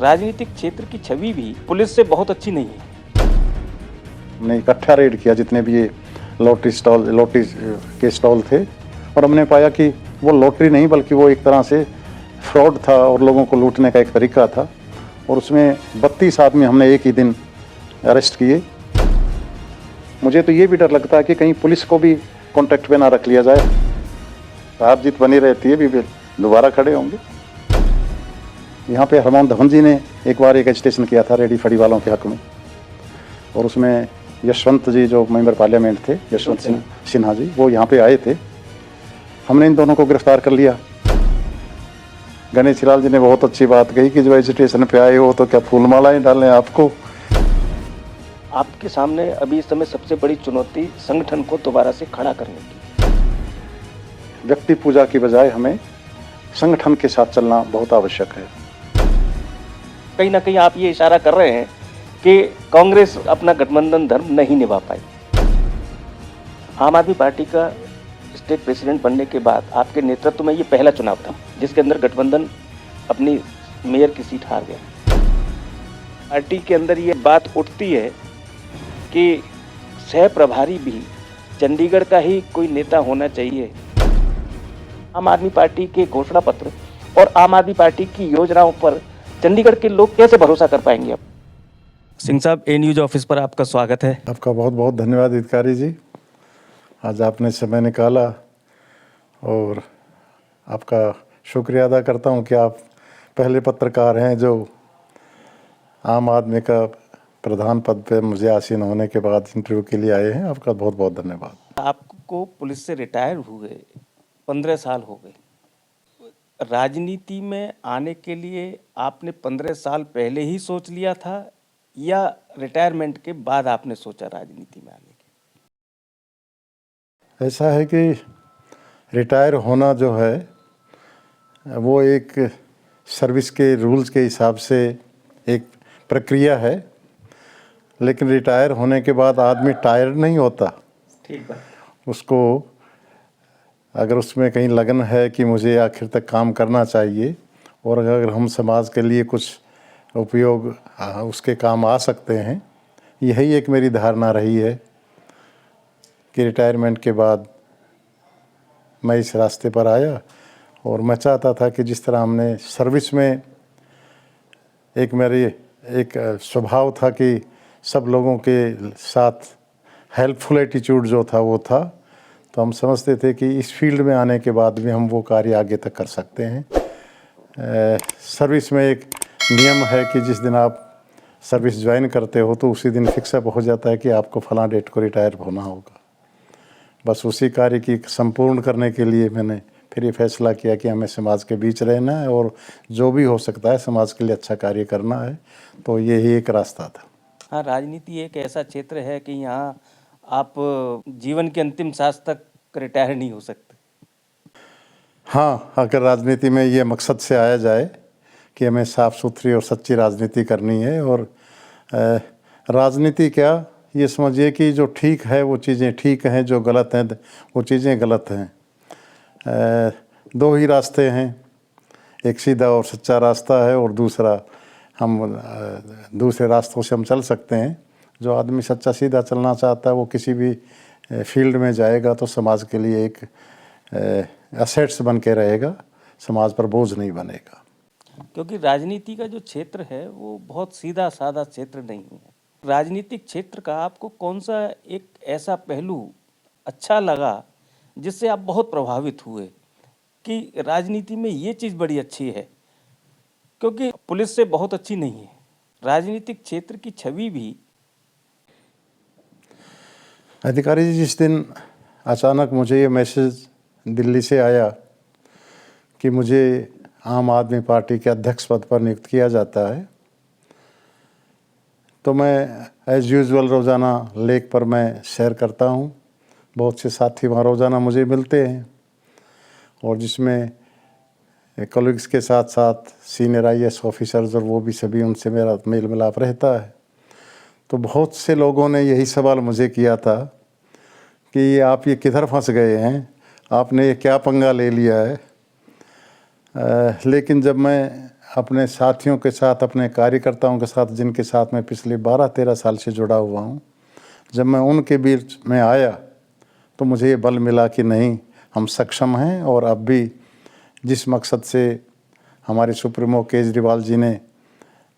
राजनीतिक क्षेत्र की छवि भी पुलिस से बहुत अच्छी नहीं है। हमने इकट्ठा रेड किया जितने भी ये लॉटरी के स्टॉल थे, और हमने पाया कि वो लॉटरी नहीं बल्कि वो एक तरह से फ्रॉड था और लोगों को लूटने का एक तरीका था। और उसमें 32 आदमी हमने एक ही दिन अरेस्ट किए। मुझे तो ये भी डर लगता है कि कहीं पुलिस को भी कॉन्टैक्ट पे ना रख लिया जाए। हार जीत बनी रहती है, भी दोबारा खड़े होंगे। यहाँ पे हरमोहन धवन जी ने एक बार एक एजिटेशन किया था रेडी फड़ी वालों के हक में, और उसमें यशवंत जी जो मेंबर पार्लियामेंट थे, यशवंत सिन्हा जी, वो यहाँ पे आए थे। हमने इन दोनों को गिरफ्तार कर लिया। गणेश लाल जी ने बहुत अच्छी बात कही कि जो एजिटेशन पे आए हो तो क्या फूल मालाएं डालें आपको। आपके सामने अभी इस समय सबसे बड़ी चुनौती संगठन को दोबारा से खड़ा करने की। व्यक्ति पूजा की बजाय हमें संगठन के साथ चलना बहुत आवश्यक है। कहीं ना कहीं आप ये इशारा कर रहे हैं कि कांग्रेस अपना गठबंधन धर्म नहीं निभा पाई। आम आदमी पार्टी का स्टेट प्रेसिडेंट बनने के बाद आपके नेतृत्व में ये पहला चुनाव था जिसके अंदर गठबंधन अपनी मेयर की सीट हार गया। पार्टी के अंदर ये बात उठती है कि सह प्रभारी भी चंडीगढ़ का ही कोई नेता होना चाहिए। आम आदमी पार्टी के घोषणा पत्र और आम आदमी पार्टी की योजनाओं पर चंडीगढ़ के लोग कैसे भरोसा कर पाएंगे? अब सिंह साहब, ए न्यूज ऑफिस पर आपका स्वागत है। आपका बहुत बहुत धन्यवाद अधिकारी जी, आज आपने समय निकाला, और आपका शुक्रिया अदा करता हूं कि आप पहले पत्रकार हैं जो आम आदमी का प्रधान पद पे मुझे आसीन होने के बाद इंटरव्यू के लिए आए हैं। आपका बहुत बहुत धन्यवाद। आपको पुलिस से रिटायर हुए 15 साल हो गए। राजनीति में आने के लिए आपने 15 साल पहले ही सोच लिया था या रिटायरमेंट के बाद आपने सोचा राजनीति में आने की? ऐसा है कि रिटायर होना जो है वो एक सर्विस के रूल्स के हिसाब से एक प्रक्रिया है, लेकिन रिटायर होने के बाद आदमी टायर्ड नहीं होता। ठीक है। उसको अगर उसमें कहीं लगन है कि मुझे आखिर तक काम करना चाहिए, और अगर हम समाज के लिए कुछ उपयोग उसके काम आ सकते हैं, यही एक मेरी धारणा रही है कि रिटायरमेंट के बाद मैं इस रास्ते पर आया। और मैं चाहता था कि जिस तरह हमने सर्विस में एक स्वभाव था कि सब लोगों के साथ हेल्पफुल एटीट्यूड जो था वो था, तो हम समझते थे कि इस फील्ड में आने के बाद भी हम वो कार्य आगे तक कर सकते हैं। सर्विस में एक नियम है कि जिस दिन आप सर्विस ज्वाइन करते हो तो उसी दिन फिक्सअप हो जाता है कि आपको फलां डेट को रिटायर होना होगा। बस उसी कार्य की संपूर्ण करने के लिए मैंने फिर ये फैसला किया कि हमें समाज के बीच रहना है और जो भी हो सकता है समाज के लिए अच्छा कार्य करना है, तो यही एक रास्ता था। हाँ, राजनीति एक ऐसा क्षेत्र है कि यहाँ आप जीवन के अंतिम सांस तक रिटायर नहीं हो सकते। हाँ, अगर राजनीति में ये मकसद से आया जाए कि हमें साफ़ सुथरी और सच्ची राजनीति करनी है, और राजनीति क्या, ये समझिए कि जो ठीक है वो चीज़ें ठीक हैं, जो गलत हैं वो चीज़ें गलत हैं। दो ही रास्ते हैं, एक सीधा और सच्चा रास्ता है, और दूसरा हम दूसरे रास्तों से हम चल सकते हैं। जो आदमी सच्चा सीधा चलना चाहता है वो किसी भी फील्ड में जाएगा तो समाज के लिए एक एसेट्स बन के रहेगा, समाज पर बोझ नहीं बनेगा। क्योंकि राजनीति का जो क्षेत्र है वो बहुत सीधा साधा क्षेत्र नहीं है। राजनीतिक क्षेत्र का आपको कौन सा एक ऐसा पहलू अच्छा लगा जिससे आप बहुत प्रभावित हुए कि राजनीति में ये चीज़ बड़ी अच्छी है? क्योंकि पुलिस से बहुत अच्छी नहीं है, राजनीतिक क्षेत्र की छवि भी। अधिकारी जी, जिस दिन अचानक मुझे ये मैसेज दिल्ली से आया कि मुझे आम आदमी पार्टी के अध्यक्ष पद पर नियुक्त किया जाता है, तो मैं एज़ यूजुअल रोज़ाना लेक पर मैं सैर करता हूँ। बहुत से साथी वहाँ रोज़ाना मुझे मिलते हैं, और जिसमें कलीग्स के साथ साथ सीनियर IAS ऑफिसर्स और वो भी सभी, उनसे मेरा मेल मिलाप रहता है। तो बहुत से लोगों ने यही सवाल मुझे किया था कि आप ये किधर फंस गए हैं, आपने ये क्या पंगा ले लिया है। लेकिन जब मैं अपने साथियों के साथ, अपने कार्यकर्ताओं के साथ, जिनके साथ मैं पिछले 12-13 साल से जुड़ा हुआ हूँ, जब मैं उनके बीच में आया तो मुझे ये बल मिला कि नहीं, हम सक्षम हैं। और अब भी जिस मकसद से हमारे सुप्रीमो केजरीवाल जी ने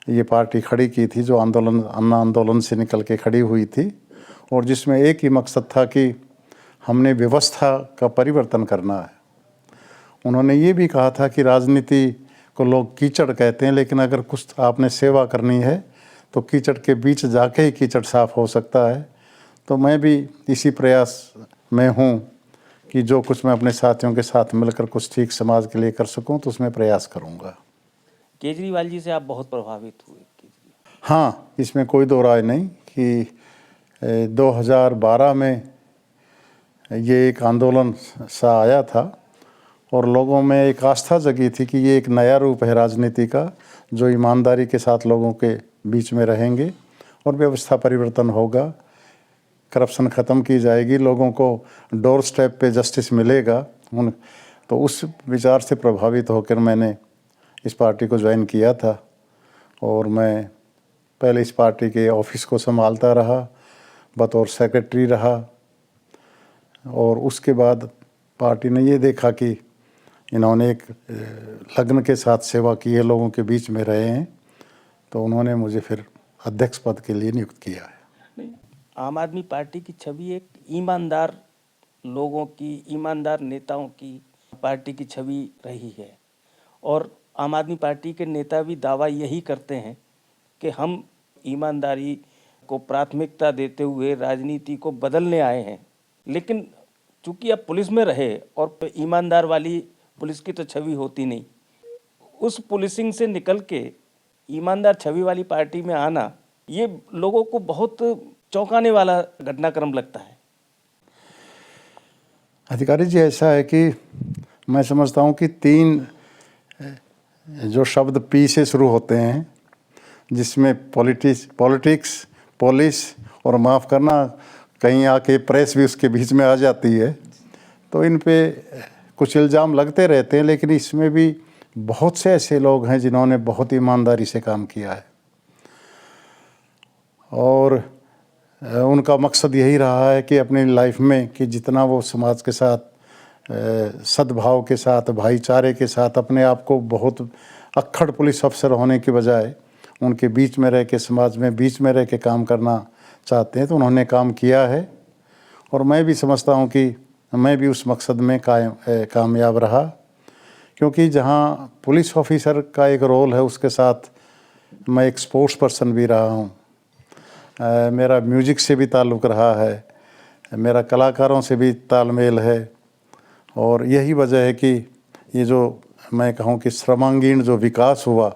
ये पार्टी खड़ी की थी, जो आंदोलन, अन्ना आंदोलन से निकल के खड़ी हुई थी, और जिसमें एक ही मकसद था कि हमने व्यवस्था का परिवर्तन करना है। उन्होंने ये भी कहा था कि राजनीति को लोग कीचड़ कहते हैं, लेकिन अगर कुछ आपने सेवा करनी है तो कीचड़ के बीच जाके ही कीचड़ साफ हो सकता है। तो मैं भी इसी प्रयास में हूँ कि जो कुछ मैं अपने साथियों के साथ मिलकर कुछ ठीक समाज के लिए कर सकूँ, तो उसमें प्रयास करूँगा। केजरीवाल जी से आप बहुत प्रभावित हुए? हाँ, इसमें कोई दो राय नहीं कि 2012 में ये एक आंदोलन सा आया था और लोगों में एक आस्था जगी थी कि ये एक नया रूप है राजनीति का, जो ईमानदारी के साथ लोगों के बीच में रहेंगे और व्यवस्था परिवर्तन होगा, करप्शन ख़त्म की जाएगी, लोगों को डोर स्टेप पे जस्टिस मिलेगा। तो उस विचार से प्रभावित होकर मैंने इस पार्टी को ज्वाइन किया था और मैं पहले इस पार्टी के ऑफिस को संभालता रहा, बतौर सेक्रेटरी रहा, और उसके बाद पार्टी ने ये देखा कि इन्होंने एक लगन के साथ सेवा की है, लोगों के बीच में रहे हैं, तो उन्होंने मुझे फिर अध्यक्ष पद के लिए नियुक्त किया है। आम आदमी पार्टी की छवि एक ईमानदार लोगों की, ईमानदार नेताओं की पार्टी की छवि रही है, और आम आदमी पार्टी के नेता भी दावा यही करते हैं कि हम ईमानदारी को प्राथमिकता देते हुए राजनीति को बदलने आए हैं। लेकिन चूंकि अब पुलिस में रहे और ईमानदार वाली पुलिस की तो छवि होती नहीं, उस पुलिसिंग से निकल के ईमानदार छवि वाली पार्टी में आना, ये लोगों को बहुत चौंकाने वाला घटनाक्रम लगता है। अधिकारी जी, ऐसा है कि मैं समझता हूँ कि 3 जो शब्द पी से शुरू होते हैं, जिसमें पॉलिटिक्स, पुलिस और माफ़ करना, कहीं आके प्रेस भी उसके बीच में आ जाती है, तो इन पे कुछ इल्ज़ाम लगते रहते हैं, लेकिन इसमें भी बहुत से ऐसे लोग हैं जिन्होंने बहुत ईमानदारी से काम किया है और उनका मकसद यही रहा है कि अपनी लाइफ में कि जितना वो समाज के साथ सद्भाव के साथ, भाईचारे के साथ, अपने आप को बहुत अक्खड़ पुलिस अफसर होने के बजाय उनके बीच में रह के, समाज में बीच में रह के काम करना चाहते हैं, तो उन्होंने काम किया है। और मैं भी समझता हूँ कि मैं भी उस मकसद में कामयाब रहा, क्योंकि जहाँ पुलिस ऑफिसर का एक रोल है, उसके साथ मैं एक स्पोर्ट्स पर्सन भी रहा हूँ। मेरा म्यूजिक से भी ताल्लुक़ रहा है, मेरा कलाकारों से भी तालमेल है, और यही वजह है कि ये जो मैं कहूँ कि सर्वांगीण जो विकास हुआ,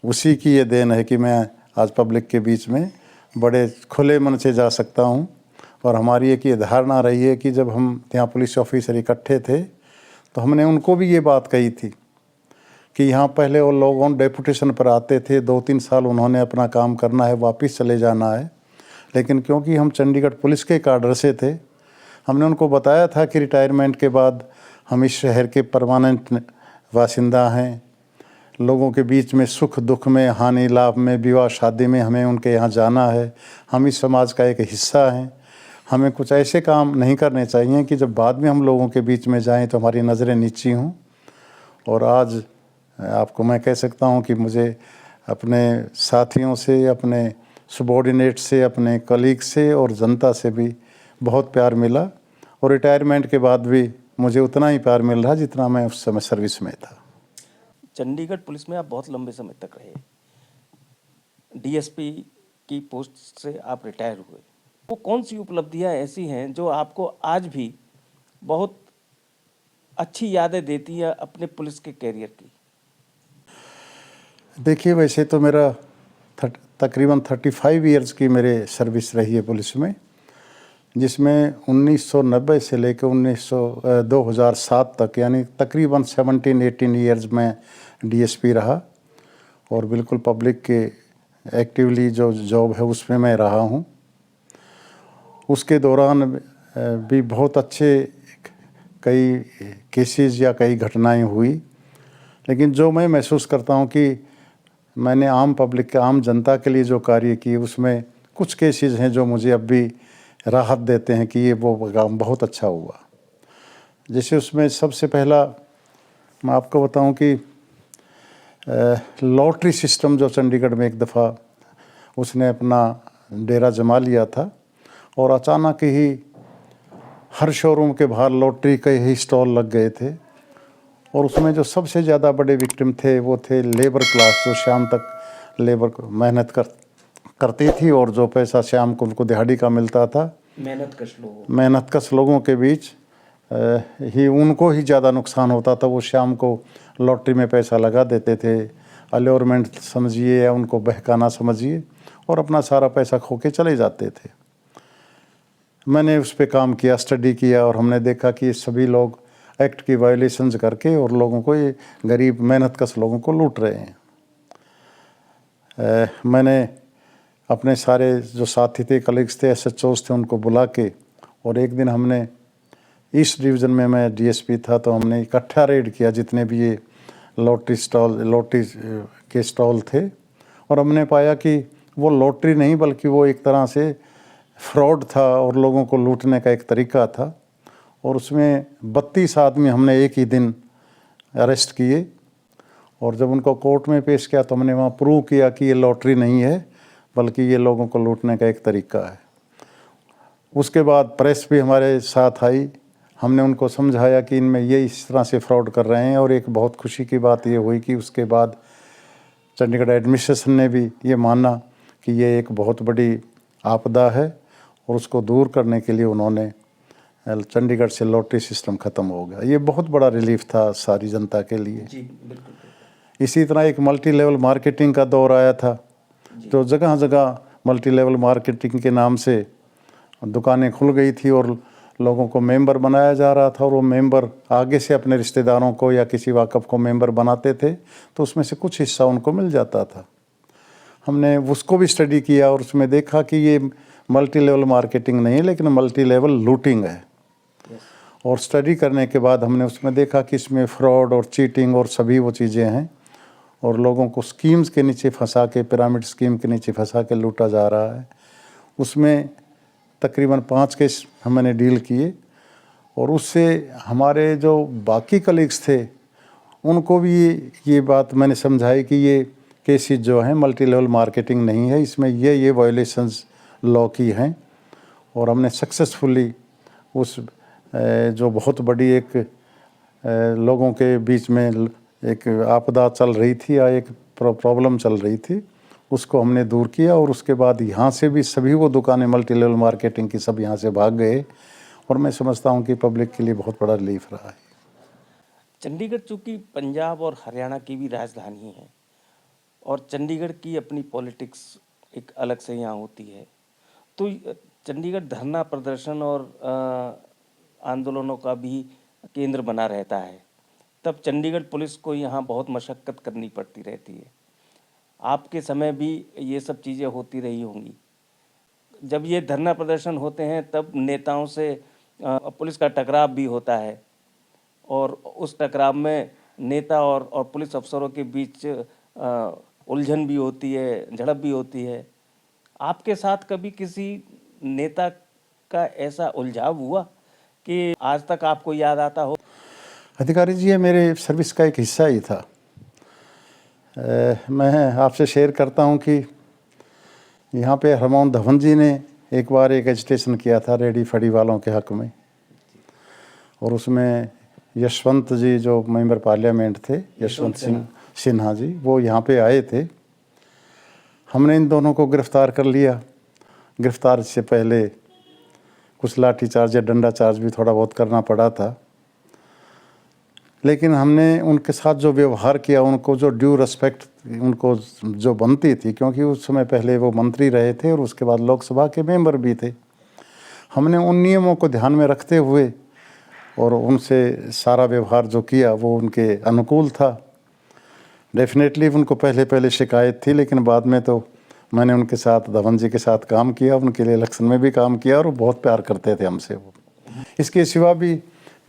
उसी की ये देन है कि मैं आज पब्लिक के बीच में बड़े खुले मन से जा सकता हूँ। और हमारी एक ये धारणा रही है कि जब हम यहाँ पुलिस ऑफिसर इकट्ठे थे, तो हमने उनको भी ये बात कही थी कि यहाँ पहले वो लोग डेपुटेशन पर आते थे, 2-3 साल उन्होंने अपना काम करना है, वापस चले जाना है। लेकिन क्योंकि हम चंडीगढ़ पुलिस के काडर से थे, हमने उनको बताया था कि रिटायरमेंट के बाद हम इस शहर के परमानेंट बासिंदा हैं, लोगों के बीच में सुख दुख में, हानि लाभ में, विवाह शादी में हमें उनके यहाँ जाना है, हम इस समाज का एक हिस्सा हैं। हमें कुछ ऐसे काम नहीं करने चाहिए कि जब बाद में हम लोगों के बीच में जाएं तो हमारी नज़रें नीची हों। और आज आपको मैं कह सकता हूं कि मुझे अपने साथियों से, अपने सबॉर्डिनेट से, अपने कलीग से और जनता से भी बहुत प्यार मिला, और रिटायरमेंट के बाद भी मुझे उतना ही प्यार मिल रहा जितना मैं उस समय सर्विस में था। चंडीगढ़ पुलिस में आप बहुत लंबे समय तक रहे, डीएसपी की पोस्ट से आप रिटायर हुए। वो कौन सी उपलब्धियां ऐसी हैं जो आपको आज भी बहुत अच्छी यादें देती हैं अपने पुलिस के कैरियर की? देखिए, वैसे तो मेरा तकरीबन 35 इयर्स की मेरे सर्विस रही है पुलिस में, जिसमें 1990 से लेकर 2007 तक, यानी तकरीबन 17-18 इयर्स में डीएसपी रहा, और बिल्कुल पब्लिक के एक्टिवली जो जॉब है उसमें मैं रहा हूँ। उसके दौरान भी बहुत अच्छे कई केसेस या कई घटनाएं हुई, लेकिन जो मैं महसूस करता हूँ कि मैंने आम पब्लिक के, आम जनता के लिए जो कार्य किए, उसमें कुछ केसेस हैं जो मुझे अब भी राहत देते हैं कि ये वो काम बहुत अच्छा हुआ। जैसे उसमें सबसे पहला मैं आपको बताऊं कि लॉटरी सिस्टम जो चंडीगढ़ में एक दफ़ा उसने अपना डेरा जमा लिया था और अचानक ही हर शोरूम के बाहर लॉटरी के ही स्टॉल लग गए थे और उसमें जो सबसे ज़्यादा बड़े विक्टिम थे वो थे लेबर क्लास, जो शाम तक लेबर मेहनत करती थी और जो पैसा शाम को उनको दिहाड़ी का मिलता था। मेहनतकश लोगों के बीच ही उनको ही ज़्यादा नुकसान होता था। वो शाम को लॉटरी में पैसा लगा देते थे, अल्योरमेंट समझिए या उनको बहकाना समझिए, और अपना सारा पैसा खो के चले जाते थे। मैंने उस पर काम किया, स्टडी किया, और हमने देखा कि ये सभी लोग एक्ट की वायलेशंस करके और लोगों को, ये गरीब मेहनतकश लोगों को लूट रहे हैं। मैंने अपने सारे जो साथी थे, कलीग्स थे, SHOs थे, उनको बुला के, और एक दिन हमने ईस्ट डिवीज़न में, मैं DSP था, तो हमने इकट्ठा रेड किया जितने भी ये लॉटरी के स्टॉल थे, और हमने पाया कि वो लॉटरी नहीं बल्कि वो एक तरह से फ्रॉड था और लोगों को लूटने का एक तरीका था। और उसमें 32 आदमी हमने एक ही दिन अरेस्ट किए, और जब उनको कोर्ट में पेश किया तो हमने वहाँ प्रूव किया कि ये लॉटरी नहीं है बल्कि ये लोगों को लूटने का एक तरीका है। उसके बाद प्रेस भी हमारे साथ आई, हमने उनको समझाया कि इनमें ये इस तरह से फ्रॉड कर रहे हैं। और एक बहुत खुशी की बात ये हुई कि उसके बाद चंडीगढ़ एडमिनिस्ट्रेशन ने भी ये माना कि ये एक बहुत बड़ी आपदा है, और उसको दूर करने के लिए उन्होंने चंडीगढ़ से लॉटरी सिस्टम ख़त्म हो गया। ये बहुत बड़ा रिलीफ था सारी जनता के लिए। जी, बिल्कुल। इसी तरह एक मल्टी लेवल मार्केटिंग का दौर आया था, तो जगह जगह मल्टी लेवल मार्केटिंग के नाम से दुकानें खुल गई थी और लोगों को मेंबर बनाया जा रहा था, और वो मेंबर आगे से अपने रिश्तेदारों को या किसी वाकफ़ को मेंबर बनाते थे, तो उसमें से कुछ हिस्सा उनको मिल जाता था। हमने उसको भी स्टडी किया और उसमें देखा कि ये मल्टी लेवल मार्केटिंग नहीं है लेकिन मल्टी लेवल लूटिंग है। और स्टडी करने के बाद हमने उसमें देखा कि इसमें फ्रॉड और चीटिंग और सभी वो चीज़ें हैं, और लोगों को स्कीम्स के नीचे फंसा के, पिरामिड स्कीम के नीचे फंसा के लूटा जा रहा है। उसमें तकरीबन 5 केस हमने डील किए, और उससे हमारे जो बाकी कलीग्स थे उनको भी ये बात मैंने समझाई कि ये केसेस जो हैं मल्टी लेवल मार्केटिंग नहीं है, इसमें ये वायलेशंस लॉ की हैं। और हमने सक्सेसफुली उस जो बहुत बड़ी एक लोगों के बीच में एक आपदा चल रही थी या एक प्रॉब्लम चल रही थी, उसको हमने दूर किया। और उसके बाद यहाँ से भी सभी वो दुकानें मल्टी लेवल मार्केटिंग की सब यहाँ से भाग गए, और मैं समझता हूँ कि पब्लिक के लिए बहुत बड़ा रिलीफ रहा है। चंडीगढ़ चूँकि पंजाब और हरियाणा की भी राजधानी है, और चंडीगढ़ की अपनी पॉलिटिक्स एक अलग से यहाँ होती है, तो चंडीगढ़ धरना प्रदर्शन और आंदोलनों का भी केंद्र बना रहता है। तब चंडीगढ़ पुलिस को यहाँ बहुत मशक्क़त करनी पड़ती रहती है। आपके समय भी ये सब चीज़ें होती रही होंगी। जब ये धरना प्रदर्शन होते हैं तब नेताओं से पुलिस का टकराव भी होता है, और उस टकराव में नेता और पुलिस अफसरों के बीच उलझन भी होती है, झड़प भी होती है। आपके साथ कभी किसी नेता का ऐसा उलझाव हुआ कि आज तक आपको याद आता हो? अधिकारी जी, ये मेरे सर्विस का एक हिस्सा ही था। मैं आपसे शेयर करता हूँ कि यहाँ पे हरमोहन धवन जी ने एक बार एक एजिटेशन किया था रेडी फड़ी वालों के हक़ में, और उसमें यशवंत जी जो मेंबर पार्लियामेंट थे, यशवंत सिंह सिन्हा जी, वो यहाँ पे आए थे। हमने इन दोनों को गिरफ़्तार कर लिया। गिरफ़्तार से पहले कुछ लाठी चार्ज या डंडा चार्ज भी थोड़ा बहुत करना पड़ा था, लेकिन हमने उनके साथ जो व्यवहार किया, उनको जो ड्यू रिस्पेक्ट उनको जो बनती थी, क्योंकि उस समय पहले वो मंत्री रहे थे और उसके बाद लोकसभा के मेंबर भी थे, हमने उन नियमों को ध्यान में रखते हुए और उनसे सारा व्यवहार जो किया वो उनके अनुकूल था। डेफिनेटली उनको पहले शिकायत थी, लेकिन बाद में तो मैंने उनके साथ, धवन जी के साथ काम किया, उनके लिए इलेक्शन में भी काम किया, और वो बहुत प्यार करते थे हमसे। वो इसके सिवा भी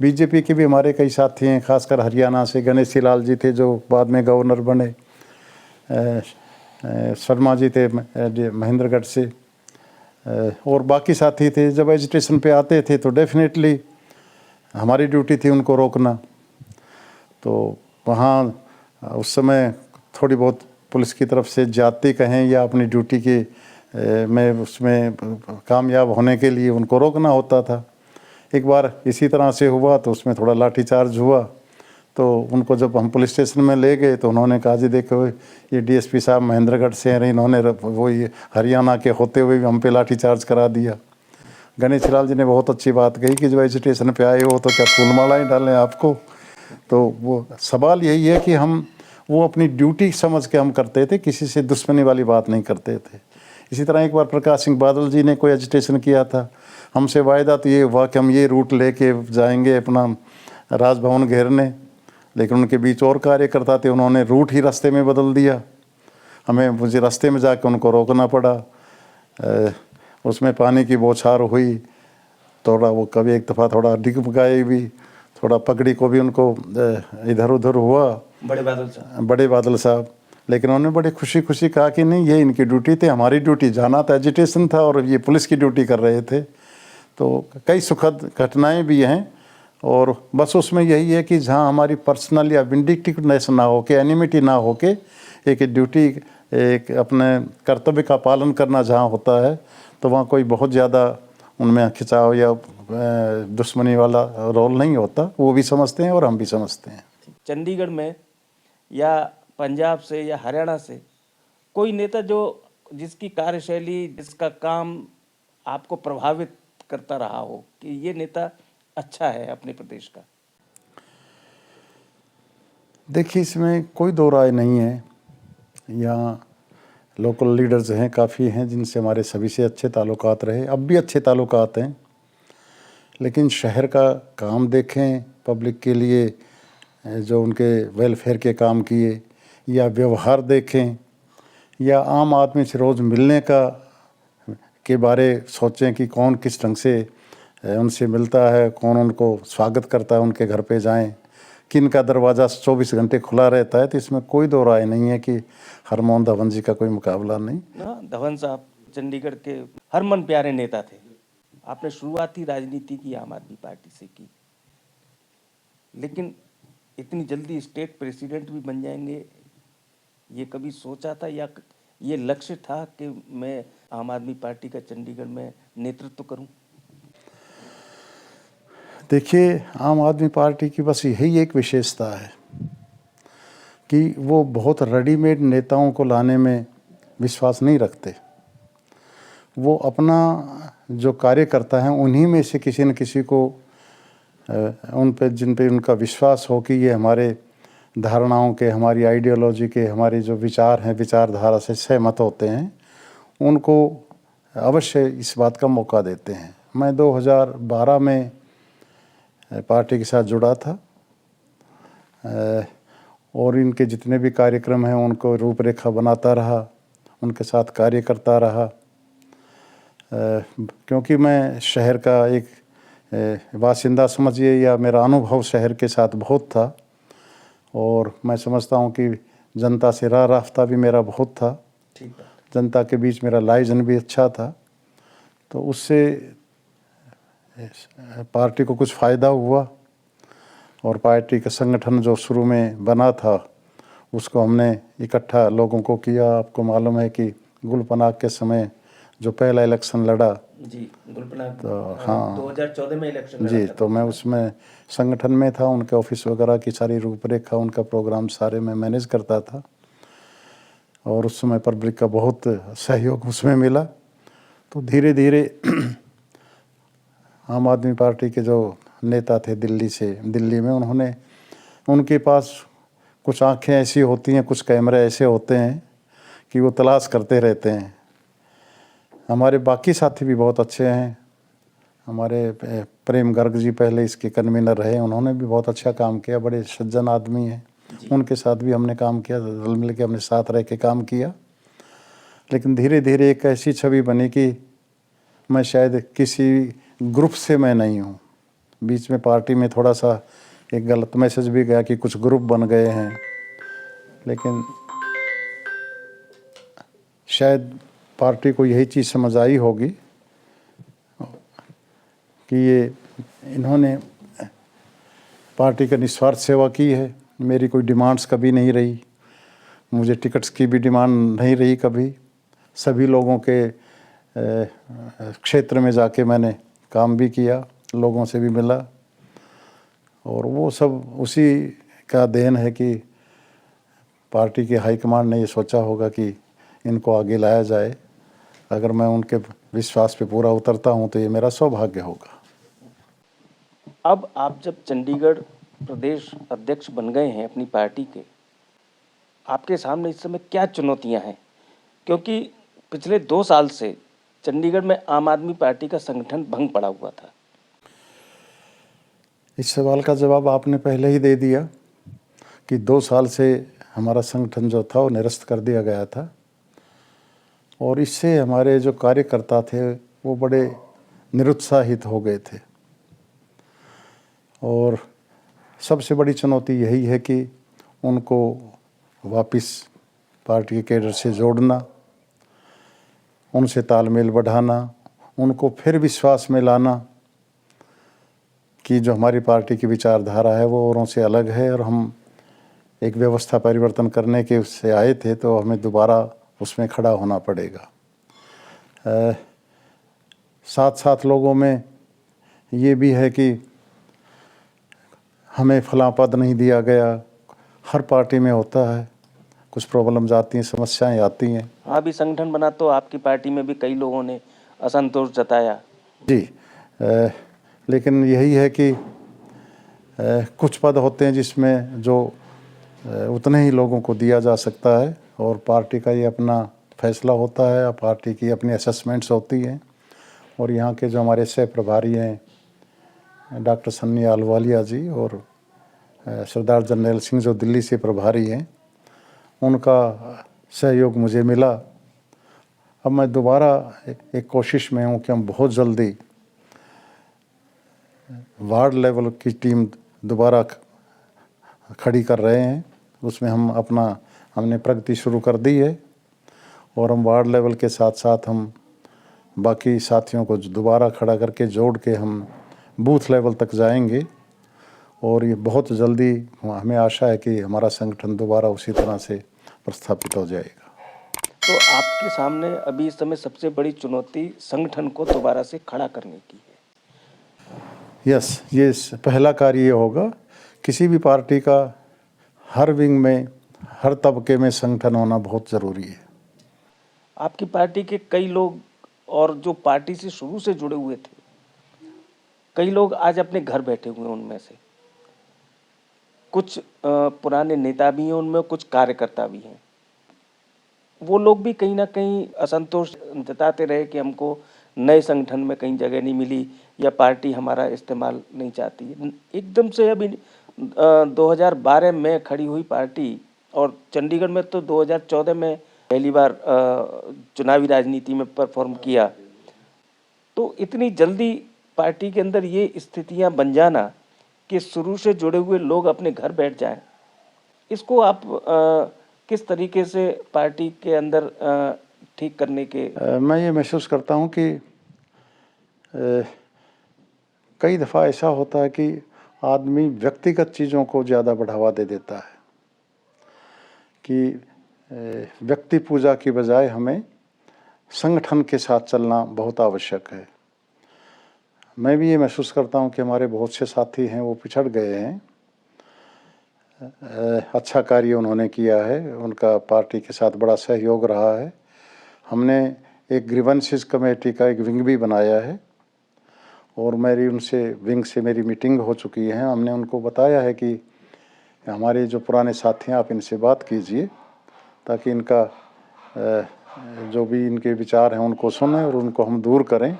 बीजेपी के भी हमारे कई साथी हैं, खासकर हरियाणा से गणेशी लाल जी थे जो बाद में गवर्नर बने, शर्मा जी थे महेंद्रगढ़ से, और बाकी साथी थे। जब एजिटेशन पे आते थे तो डेफिनेटली हमारी ड्यूटी थी उनको रोकना। तो वहाँ उस समय थोड़ी बहुत पुलिस की तरफ से जाती कहें या अपनी ड्यूटी के में उसमें कामयाब होने के लिए उनको रोकना होता था। एक बार इसी तरह से हुआ तो उसमें थोड़ा लाठीचार्ज हुआ। तो उनको जब हम पुलिस स्टेशन में ले गए तो उन्होंने कहा जी देखो ये डीएसपी साहब महेंद्रगढ़ से हैं, इन्होंने वो ये हरियाणा के होते हुए भी हम पे लाठीचार्ज करा दिया। गणेश लाल जी ने बहुत अच्छी बात कही कि जब एजिटेशन पे आए हो तो क्या फूलमालाएँ डालें आपको। तो वो सवाल यही है कि हम वो अपनी ड्यूटी समझ के हम करते थे, किसी से दुश्मनी वाली बात नहीं करते थे। इसी तरह एक बार प्रकाश सिंह बादल जी ने कोई एजिटेशन किया था, हमसे वायदा तो ये हुआ कि हम ये रूट लेके जाएंगे अपना राजभवन घेरने, लेकिन उनके बीच और कार्यकर्ता थे, उन्होंने रूट ही रास्ते में बदल दिया। हमें मुझे रास्ते में जाकर उनको रोकना पड़ा। उसमें पानी की बौछार हुई, थोड़ा वो कभी एक दफ़ा थोड़ा डिग गए भी, थोड़ा पगड़ी को भी उनको इधर उधर हुआ, बड़े बादल साहब। लेकिन उन्होंने बड़े खुशी खुशी कहा कि नहीं ये इनकी ड्यूटी थी, हमारी ड्यूटी जाना था, एजिटेशन था, और ये पुलिस की ड्यूटी कर रहे थे। तो कई सुखद घटनाएं भी हैं। और बस उसमें यही है कि जहाँ हमारी पर्सनल या विंडिक्टिवनेस ना हो के, एनिमिटी ना हो के, एक ड्यूटी एक अपने कर्तव्य का पालन करना जहाँ होता है तो वहाँ कोई बहुत ज़्यादा उनमें खिंचाव या दुश्मनी वाला रोल नहीं होता। वो भी समझते हैं और हम भी समझते हैं। चंडीगढ़ में या पंजाब से या हरियाणा से कोई नेता जो जिसकी कार्यशैली, जिसका काम आपको प्रभावित करता रहा हो कि ये नेता अच्छा है अपने प्रदेश का? देखिए इसमें कोई दो राय नहीं है। यहाँ लोकल लीडर्स हैं, काफ़ी हैं जिनसे हमारे सभी से अच्छे ताल्लुकात रहे, अब भी अच्छे ताल्लुकात हैं। लेकिन शहर का काम देखें, पब्लिक के लिए जो उनके वेलफेयर के काम किए, या व्यवहार देखें, या आम आदमी से रोज़ मिलने के बारे सोचें कि कौन किस ढंग से उनसे मिलता है, कौन उनको स्वागत करता है, उनके घर पे जाएं, किन का दरवाज़ा 24 घंटे खुला रहता है। तो इसमें कोई दो राय नहीं है कि हरमोहन धवन जी का कोई मुकाबला नहीं। धवन साहब चंडीगढ़ के हरमन प्यारे नेता थे। आपने शुरुआती राजनीति की आम आदमी पार्टी से की, लेकिन इतनी जल्दी स्टेट प्रेसिडेंट भी बन जाएंगे, ये कभी सोचा था या ये लक्ष्य था कि मैं आम आदमी पार्टी का चंडीगढ़ में नेतृत्व करूं? देखिए आम आदमी पार्टी की बस यही एक विशेषता है कि वो बहुत रेडीमेड नेताओं को लाने में विश्वास नहीं रखते। वो अपना जो कार्यकर्ता हैं उन्हीं में से किसी न किसी को उन पे जिन पे उनका विश्वास हो कि ये हमारे धारणाओं के, हमारी आइडियोलॉजी के, हमारे जो विचार हैं, विचारधारा से सहमत होते हैं, उनको अवश्य इस बात का मौका देते हैं। मैं 2012 में पार्टी के साथ जुड़ा था और इनके जितने भी कार्यक्रम हैं उनको रूपरेखा बनाता रहा, उनके साथ कार्य करता रहा। क्योंकि मैं शहर का एक बासिंदा समझिए या मेरा अनुभव शहर के साथ बहुत था और मैं समझता हूँ कि जनता से राब्ता भी मेरा बहुत था, जनता के बीच मेरा लाइजन भी अच्छा था। तो उससे पार्टी को कुछ फ़ायदा हुआ और पार्टी का संगठन जो शुरू में बना था उसको हमने इकट्ठा लोगों को किया। आपको मालूम है कि गुलपनाग के समय जो पहला इलेक्शन लड़ा जी, गुलपनाग तो हाँ 2014 में इलेक्शन जी, तो मैं उसमें संगठन में था, उनके ऑफिस वगैरह की सारी रूपरेखा, उनका प्रोग्राम सारे मैं मैनेज करता था और उस समय पब्लिक का बहुत सहयोग उसमें मिला। तो धीरे धीरे आम आदमी पार्टी के जो नेता थे दिल्ली में, उनके पास कुछ आंखें ऐसी होती हैं, कुछ कैमरे ऐसे होते हैं कि वो तलाश करते रहते हैं। हमारे बाकी साथी भी बहुत अच्छे हैं। हमारे प्रेम गर्ग जी पहले इसके कन्वीनर रहे, उन्होंने भी बहुत अच्छा काम किया, बड़े सज्जन आदमी हैं। उनके साथ भी हमने काम किया, रल मिल के हमने साथ रह के काम किया। लेकिन धीरे धीरे एक ऐसी छवि बनी कि मैं शायद किसी ग्रुप से मैं नहीं हूँ, बीच में पार्टी में थोड़ा सा एक गलत मैसेज भी गया कि कुछ ग्रुप बन गए हैं, लेकिन शायद पार्टी को यही चीज़ समझ आई होगी कि ये इन्होंने पार्टी का निस्वार्थ सेवा की है। मेरी कोई डिमांड्स कभी नहीं रही, मुझे टिकट्स की भी डिमांड नहीं रही कभी। सभी लोगों के क्षेत्र में जाके मैंने काम भी किया, लोगों से भी मिला, और वो सब उसी का देन है कि पार्टी के हाईकमांड ने ये सोचा होगा कि इनको आगे लाया जाए। अगर मैं उनके विश्वास पे पूरा उतरता हूँ तो ये मेरा सौभाग्य होगा। अब आप जब चंडीगढ़ प्रदेश अध्यक्ष बन गए हैं अपनी पार्टी के, आपके सामने इस समय क्या चुनौतियां हैं? क्योंकि पिछले 2 साल से चंडीगढ़ में आम आदमी पार्टी का संगठन भंग पड़ा हुआ था। इस सवाल का जवाब आपने पहले ही दे दिया कि 2 साल से हमारा संगठन जो था वो निरस्त कर दिया गया था, और इससे हमारे जो कार्यकर्ता थे वो बड़े निरुत्साहित हो गए थे। और सबसे बड़ी चुनौती यही है कि उनको वापस पार्टी के कैडर से जोड़ना, उनसे तालमेल बढ़ाना, उनको फिर विश्वास में लाना कि जो हमारी पार्टी की विचारधारा है वो औरों से अलग है, और हम एक व्यवस्था परिवर्तन करने के उससे आए थे, तो हमें दोबारा उसमें खड़ा होना पड़ेगा। साथ साथ लोगों में ये भी है कि हमें फलां पद नहीं दिया गया। हर पार्टी में होता है, कुछ प्रॉब्लम्स आती हैं, समस्याएं आती हैं। अभी संगठन बना तो आपकी पार्टी में भी कई लोगों ने असंतोष जताया। जी, लेकिन यही है कि कुछ पद होते हैं जिसमें जो उतने ही लोगों को दिया जा सकता है, और पार्टी का ये अपना फैसला होता है, पार्टी की अपनी असेसमेंट्स होती हैं। और यहाँ के जो हमारे सह प्रभारी हैं डॉक्टर सन्नी आलवालिया जी और सरदार जर्नैल सिंह जो दिल्ली से प्रभारी हैं, उनका सहयोग मुझे मिला। अब मैं दोबारा एक कोशिश में हूँ कि हम बहुत जल्दी वार्ड लेवल की टीम दोबारा खड़ी कर रहे हैं। उसमें हमने प्रगति शुरू कर दी है, और हम वार्ड लेवल के साथ साथ हम बाकी साथियों को दोबारा खड़ा करके जोड़ के हम बूथ लेवल तक जाएंगे, और ये बहुत जल्दी हमें आशा है कि हमारा संगठन दोबारा उसी तरह से प्रस्थापित हो जाएगा। तो आपके सामने अभी इस समय सबसे बड़ी चुनौती संगठन को दोबारा से खड़ा करने की है। यस, ये पहला कार्य ये होगा। किसी भी पार्टी का हर विंग में, हर तबके में संगठन होना बहुत ज़रूरी है। आपकी पार्टी के कई लोग, और जो पार्टी से शुरू से जुड़े हुए थे, कई लोग आज अपने घर बैठे हुए हैं। उनमें से कुछ पुराने नेता भी हैं, उनमें कुछ कार्यकर्ता भी हैं। वो लोग भी कहीं ना कहीं असंतोष जताते रहे कि हमको नए संगठन में कहीं जगह नहीं मिली, या पार्टी हमारा इस्तेमाल नहीं चाहती है। एकदम से अभी 2012 में खड़ी हुई पार्टी, और चंडीगढ़ में तो 2014 में पहली बार चुनावी राजनीति में परफॉर्म किया। तो इतनी जल्दी पार्टी के अंदर ये स्थितियां बन जाना कि शुरू से जुड़े हुए लोग अपने घर बैठ जाएं, इसको आप किस तरीके से पार्टी के अंदर ठीक करने के? मैं ये महसूस करता हूँ कि कई दफ़ा ऐसा होता है कि आदमी व्यक्तिगत चीज़ों को ज़्यादा बढ़ावा दे देता है, कि व्यक्ति पूजा की बजाय हमें संगठन के साथ चलना बहुत आवश्यक है। मैं भी ये महसूस करता हूँ कि हमारे बहुत से साथी हैं वो पिछड़ गए हैं। अच्छा कार्य उन्होंने किया है, उनका पार्टी के साथ बड़ा सहयोग रहा है। हमने एक ग्रीवेंसेस कमेटी का एक विंग भी बनाया है, और मेरी उनसे विंग से मेरी मीटिंग हो चुकी है। हमने उनको बताया है कि हमारे जो पुराने साथी हैं, आप इनसे बात कीजिए ताकि इनका जो भी इनके विचार हैं उनको सुनें और उनको हम दूर करें।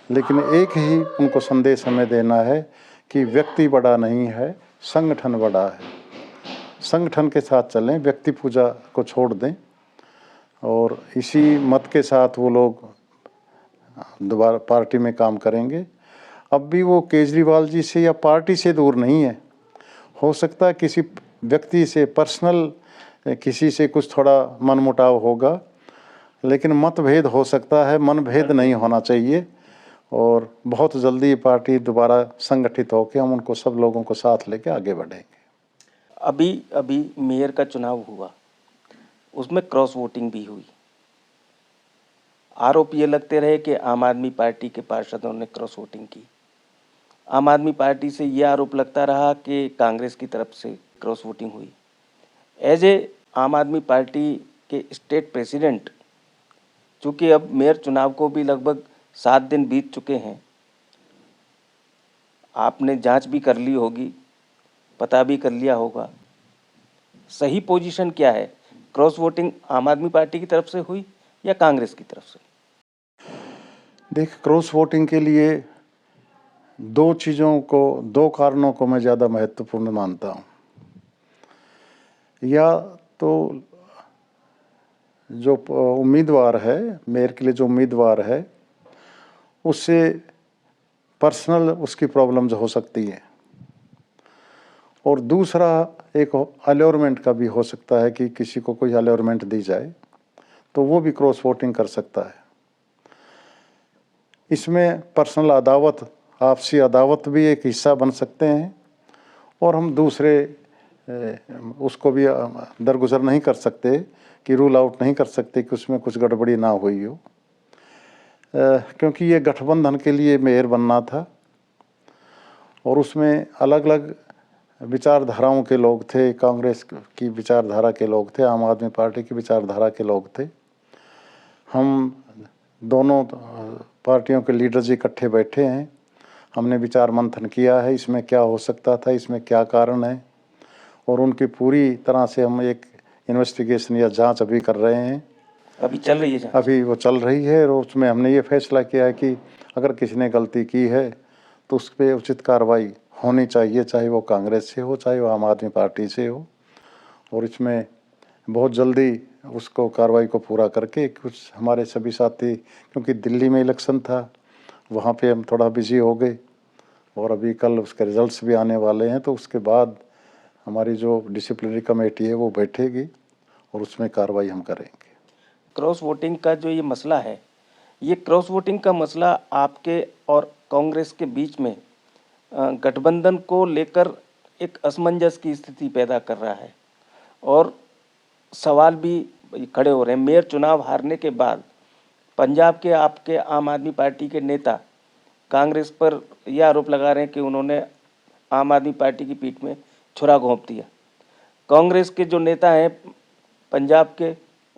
लेकिन एक ही उनको संदेश हमें देना है कि व्यक्ति बड़ा नहीं है, संगठन बड़ा है। संगठन के साथ चलें, व्यक्ति पूजा को छोड़ दें, और इसी मत के साथ वो लोग दोबारा पार्टी में काम करेंगे। अब भी वो केजरीवाल जी से या पार्टी से दूर नहीं है। हो सकता है किसी व्यक्ति से पर्सनल किसी से कुछ थोड़ा मनमुटाव होगा, लेकिन मतभेद हो सकता है, मनभेद नहीं होना चाहिए। और बहुत जल्दी ये पार्टी दोबारा संगठित होकर हम उनको सब लोगों को साथ लेके आगे बढ़ेंगे। अभी अभी मेयर का चुनाव हुआ, उसमें क्रॉस वोटिंग भी हुई। आरोप ये लगते रहे कि आम आदमी पार्टी के पार्षदों ने क्रॉस वोटिंग की। आम आदमी पार्टी से ये आरोप लगता रहा कि कांग्रेस की तरफ से क्रॉस वोटिंग हुई। एज ए आम आदमी पार्टी के स्टेट प्रेसिडेंट, चूँकि अब मेयर चुनाव को भी लगभग 7 दिन बीत चुके हैं, आपने जांच भी कर ली होगी, पता भी कर लिया होगा, सही पोजीशन क्या है? क्रॉस वोटिंग आम आदमी पार्टी की तरफ से हुई या कांग्रेस की तरफ से? देख, क्रॉस वोटिंग के लिए दो कारणों को मैं ज़्यादा महत्वपूर्ण मानता हूँ। या तो जो उम्मीदवार है, मेयर के लिए जो उम्मीदवार है, उससे पर्सनल उसकी प्रॉब्लम्स हो सकती है। और दूसरा एक अलॉरमेंट का भी हो सकता है कि किसी को कोई अलॉरमेंट दी जाए, तो वो भी क्रॉस वोटिंग कर सकता है। इसमें पर्सनल अदावत, आपसी अदावत भी एक हिस्सा बन सकते हैं। और हम दूसरे उसको भी दरगुजर नहीं कर सकते कि रूल आउट नहीं कर सकते कि उसमें कुछ गड़बड़ी ना हुई हो, क्योंकि ये गठबंधन के लिए मेयर बनना था और उसमें अलग अलग विचारधाराओं के लोग थे। कांग्रेस की विचारधारा के लोग थे, आम आदमी पार्टी की विचारधारा के लोग थे। हम दोनों पार्टियों के लीडर्स इकट्ठे बैठे हैं, हमने विचार मंथन किया है, इसमें क्या हो सकता था, इसमें क्या कारण है, और उनकी पूरी तरह से हम एक इन्वेस्टिगेशन या जांच अभी कर रहे हैं। अभी चल रही है जांच? अभी वो चल रही है और उसमें हमने ये फैसला किया है कि अगर किसी ने गलती की है तो उस पर उचित कार्रवाई होनी चाहिए, चाहे वो कांग्रेस से हो, चाहे वो आम आदमी पार्टी से हो। और इसमें बहुत जल्दी उसको कार्रवाई को पूरा करके कुछ हमारे सभी साथी, क्योंकि दिल्ली में इलेक्शन था, वहाँ पे हम थोड़ा बिजी हो गए और अभी कल उसके रिजल्ट्स भी आने वाले हैं, तो उसके बाद हमारी जो डिसिप्लिनरी कमेटी है वो बैठेगी और उसमें कार्रवाई हम करेंगे। क्रॉस वोटिंग का जो ये मसला है, ये क्रॉस वोटिंग का मसला आपके और कांग्रेस के बीच में गठबंधन को लेकर एक असमंजस की स्थिति पैदा कर रहा है और सवाल भी खड़े हो रहे हैं। मेयर चुनाव हारने के बाद पंजाब के आपके आम आदमी पार्टी के नेता कांग्रेस पर यह आरोप लगा रहे हैं कि उन्होंने आम आदमी पार्टी की पीठ में छुरा घोंप दिया। कांग्रेस के जो नेता हैं पंजाब के,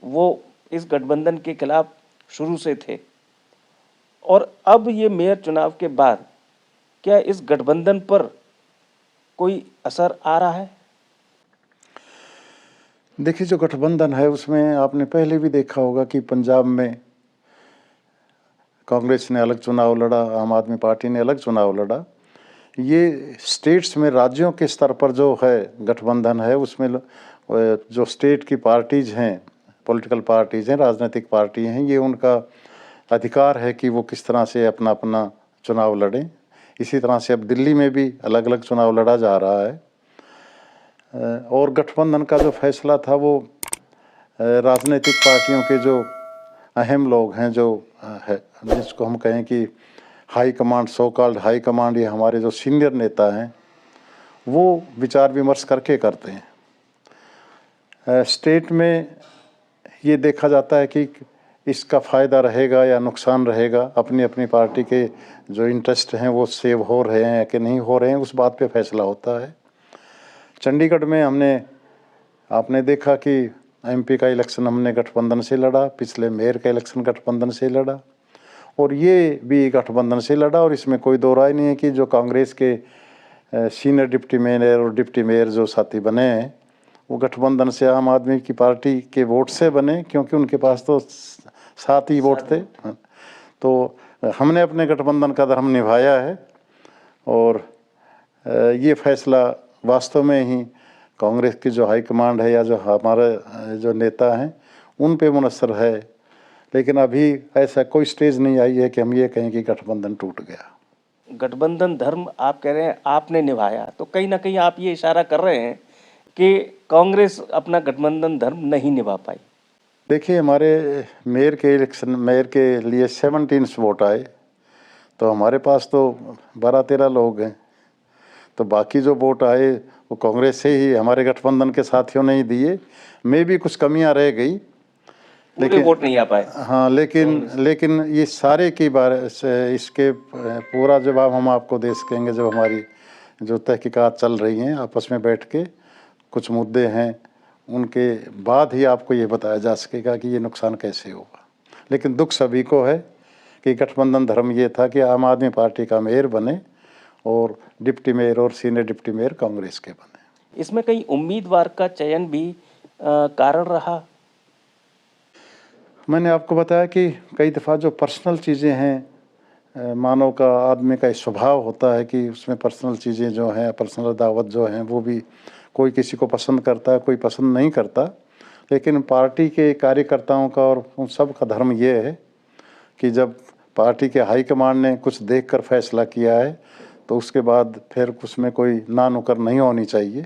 वो इस गठबंधन के खिलाफ शुरू से थे और अब ये मेयर चुनाव के बाद क्या इस गठबंधन पर कोई असर आ रहा है? देखिए, जो गठबंधन है उसमें आपने पहले भी देखा होगा कि पंजाब में कांग्रेस ने अलग चुनाव लड़ा, आम आदमी पार्टी ने अलग चुनाव लड़ा। ये स्टेट्स में, राज्यों के स्तर पर जो है गठबंधन है, उसमें जो स्टेट की पार्टीज़ हैं, पॉलिटिकल पार्टीज़ हैं, राजनीतिक पार्टी हैं, ये उनका अधिकार है कि वो किस तरह से अपना अपना चुनाव लड़ें। इसी तरह से अब दिल्ली में भी अलग अलग चुनाव लड़ा जा रहा है। और गठबंधन का जो फैसला था वो राजनीतिक पार्टियों के जो अहम लोग हैं, जो है जिसको हम कहें कि high command, so called high command, ये हमारे जो सीनियर नेता हैं, वो विचार विमर्श करके करते हैं। स्टेट में ये देखा जाता है कि इसका फ़ायदा रहेगा या नुकसान रहेगा, अपनी अपनी पार्टी के जो इंटरेस्ट हैं वो सेव हो रहे हैं कि नहीं हो रहे हैं, उस बात पे फैसला होता है। चंडीगढ़ में आपने देखा कि एमपी का इलेक्शन हमने गठबंधन से लड़ा, पिछले मेयर का इलेक्शन गठबंधन से लड़ा और ये भी गठबंधन से लड़ा। और इसमें कोई दो राय नहीं है कि जो कांग्रेस के सीनियर डिप्टी मेयर और डिप्टी मेयर जो साथी बने हैं वो गठबंधन से, आम आदमी की पार्टी के वोट से बने, क्योंकि उनके पास तो 7 ही वोट थे। तो हमने अपने गठबंधन का धर्म निभाया है और ये फैसला वास्तव में ही कांग्रेस की जो हाईकमांड है या जो हमारे जो नेता हैं उन पे मुनस्सर है। लेकिन अभी ऐसा कोई स्टेज नहीं आई है कि हम ये कहें कि गठबंधन टूट गया। गठबंधन धर्म आप कह रहे हैं आपने निभाया, तो कहीं ना कहीं आप ये इशारा कर रहे हैं कि कांग्रेस अपना गठबंधन धर्म नहीं निभा पाई। देखिए, हमारे मेयर के लिए 17 वोट आए, तो हमारे पास तो 12-13 लोग हैं, तो बाकी जो वोट आए वो कांग्रेस से ही, हमारे गठबंधन के साथियों ने ही दिए। में भी कुछ कमियां रह गई, पूरे वोट नहीं आ पाए। हाँ, लेकिन ये सारे की बार से इसके पूरा जवाब हम आपको दे सकेंगे जब हमारी जो तहकीकात चल रही हैं आपस में बैठ के, कुछ मुद्दे हैं उनके बाद ही आपको ये बताया जा सकेगा कि ये नुकसान कैसे होगा। लेकिन दुख सभी को है कि गठबंधन धर्म ये था कि आम आदमी पार्टी का मेयर बने और डिप्टी मेयर और सीनियर डिप्टी मेयर कांग्रेस के बने। इसमें कई उम्मीदवार का चयन भी कारण रहा। मैंने आपको बताया कि कई दफ़ा जो पर्सनल चीज़ें हैं, मानव का, आदमी का स्वभाव होता है कि उसमें पर्सनल चीज़ें जो हैं, पर्सनल अदावत जो हैं, वो भी कोई किसी को पसंद करता है, कोई पसंद नहीं करता। लेकिन पार्टी के कार्यकर्ताओं का और उन सब का धर्म ये है कि जब पार्टी के हाईकमांड ने कुछ देखकर फैसला किया है तो उसके बाद फिर उसमें कोई ना नुकर नहीं होनी चाहिए।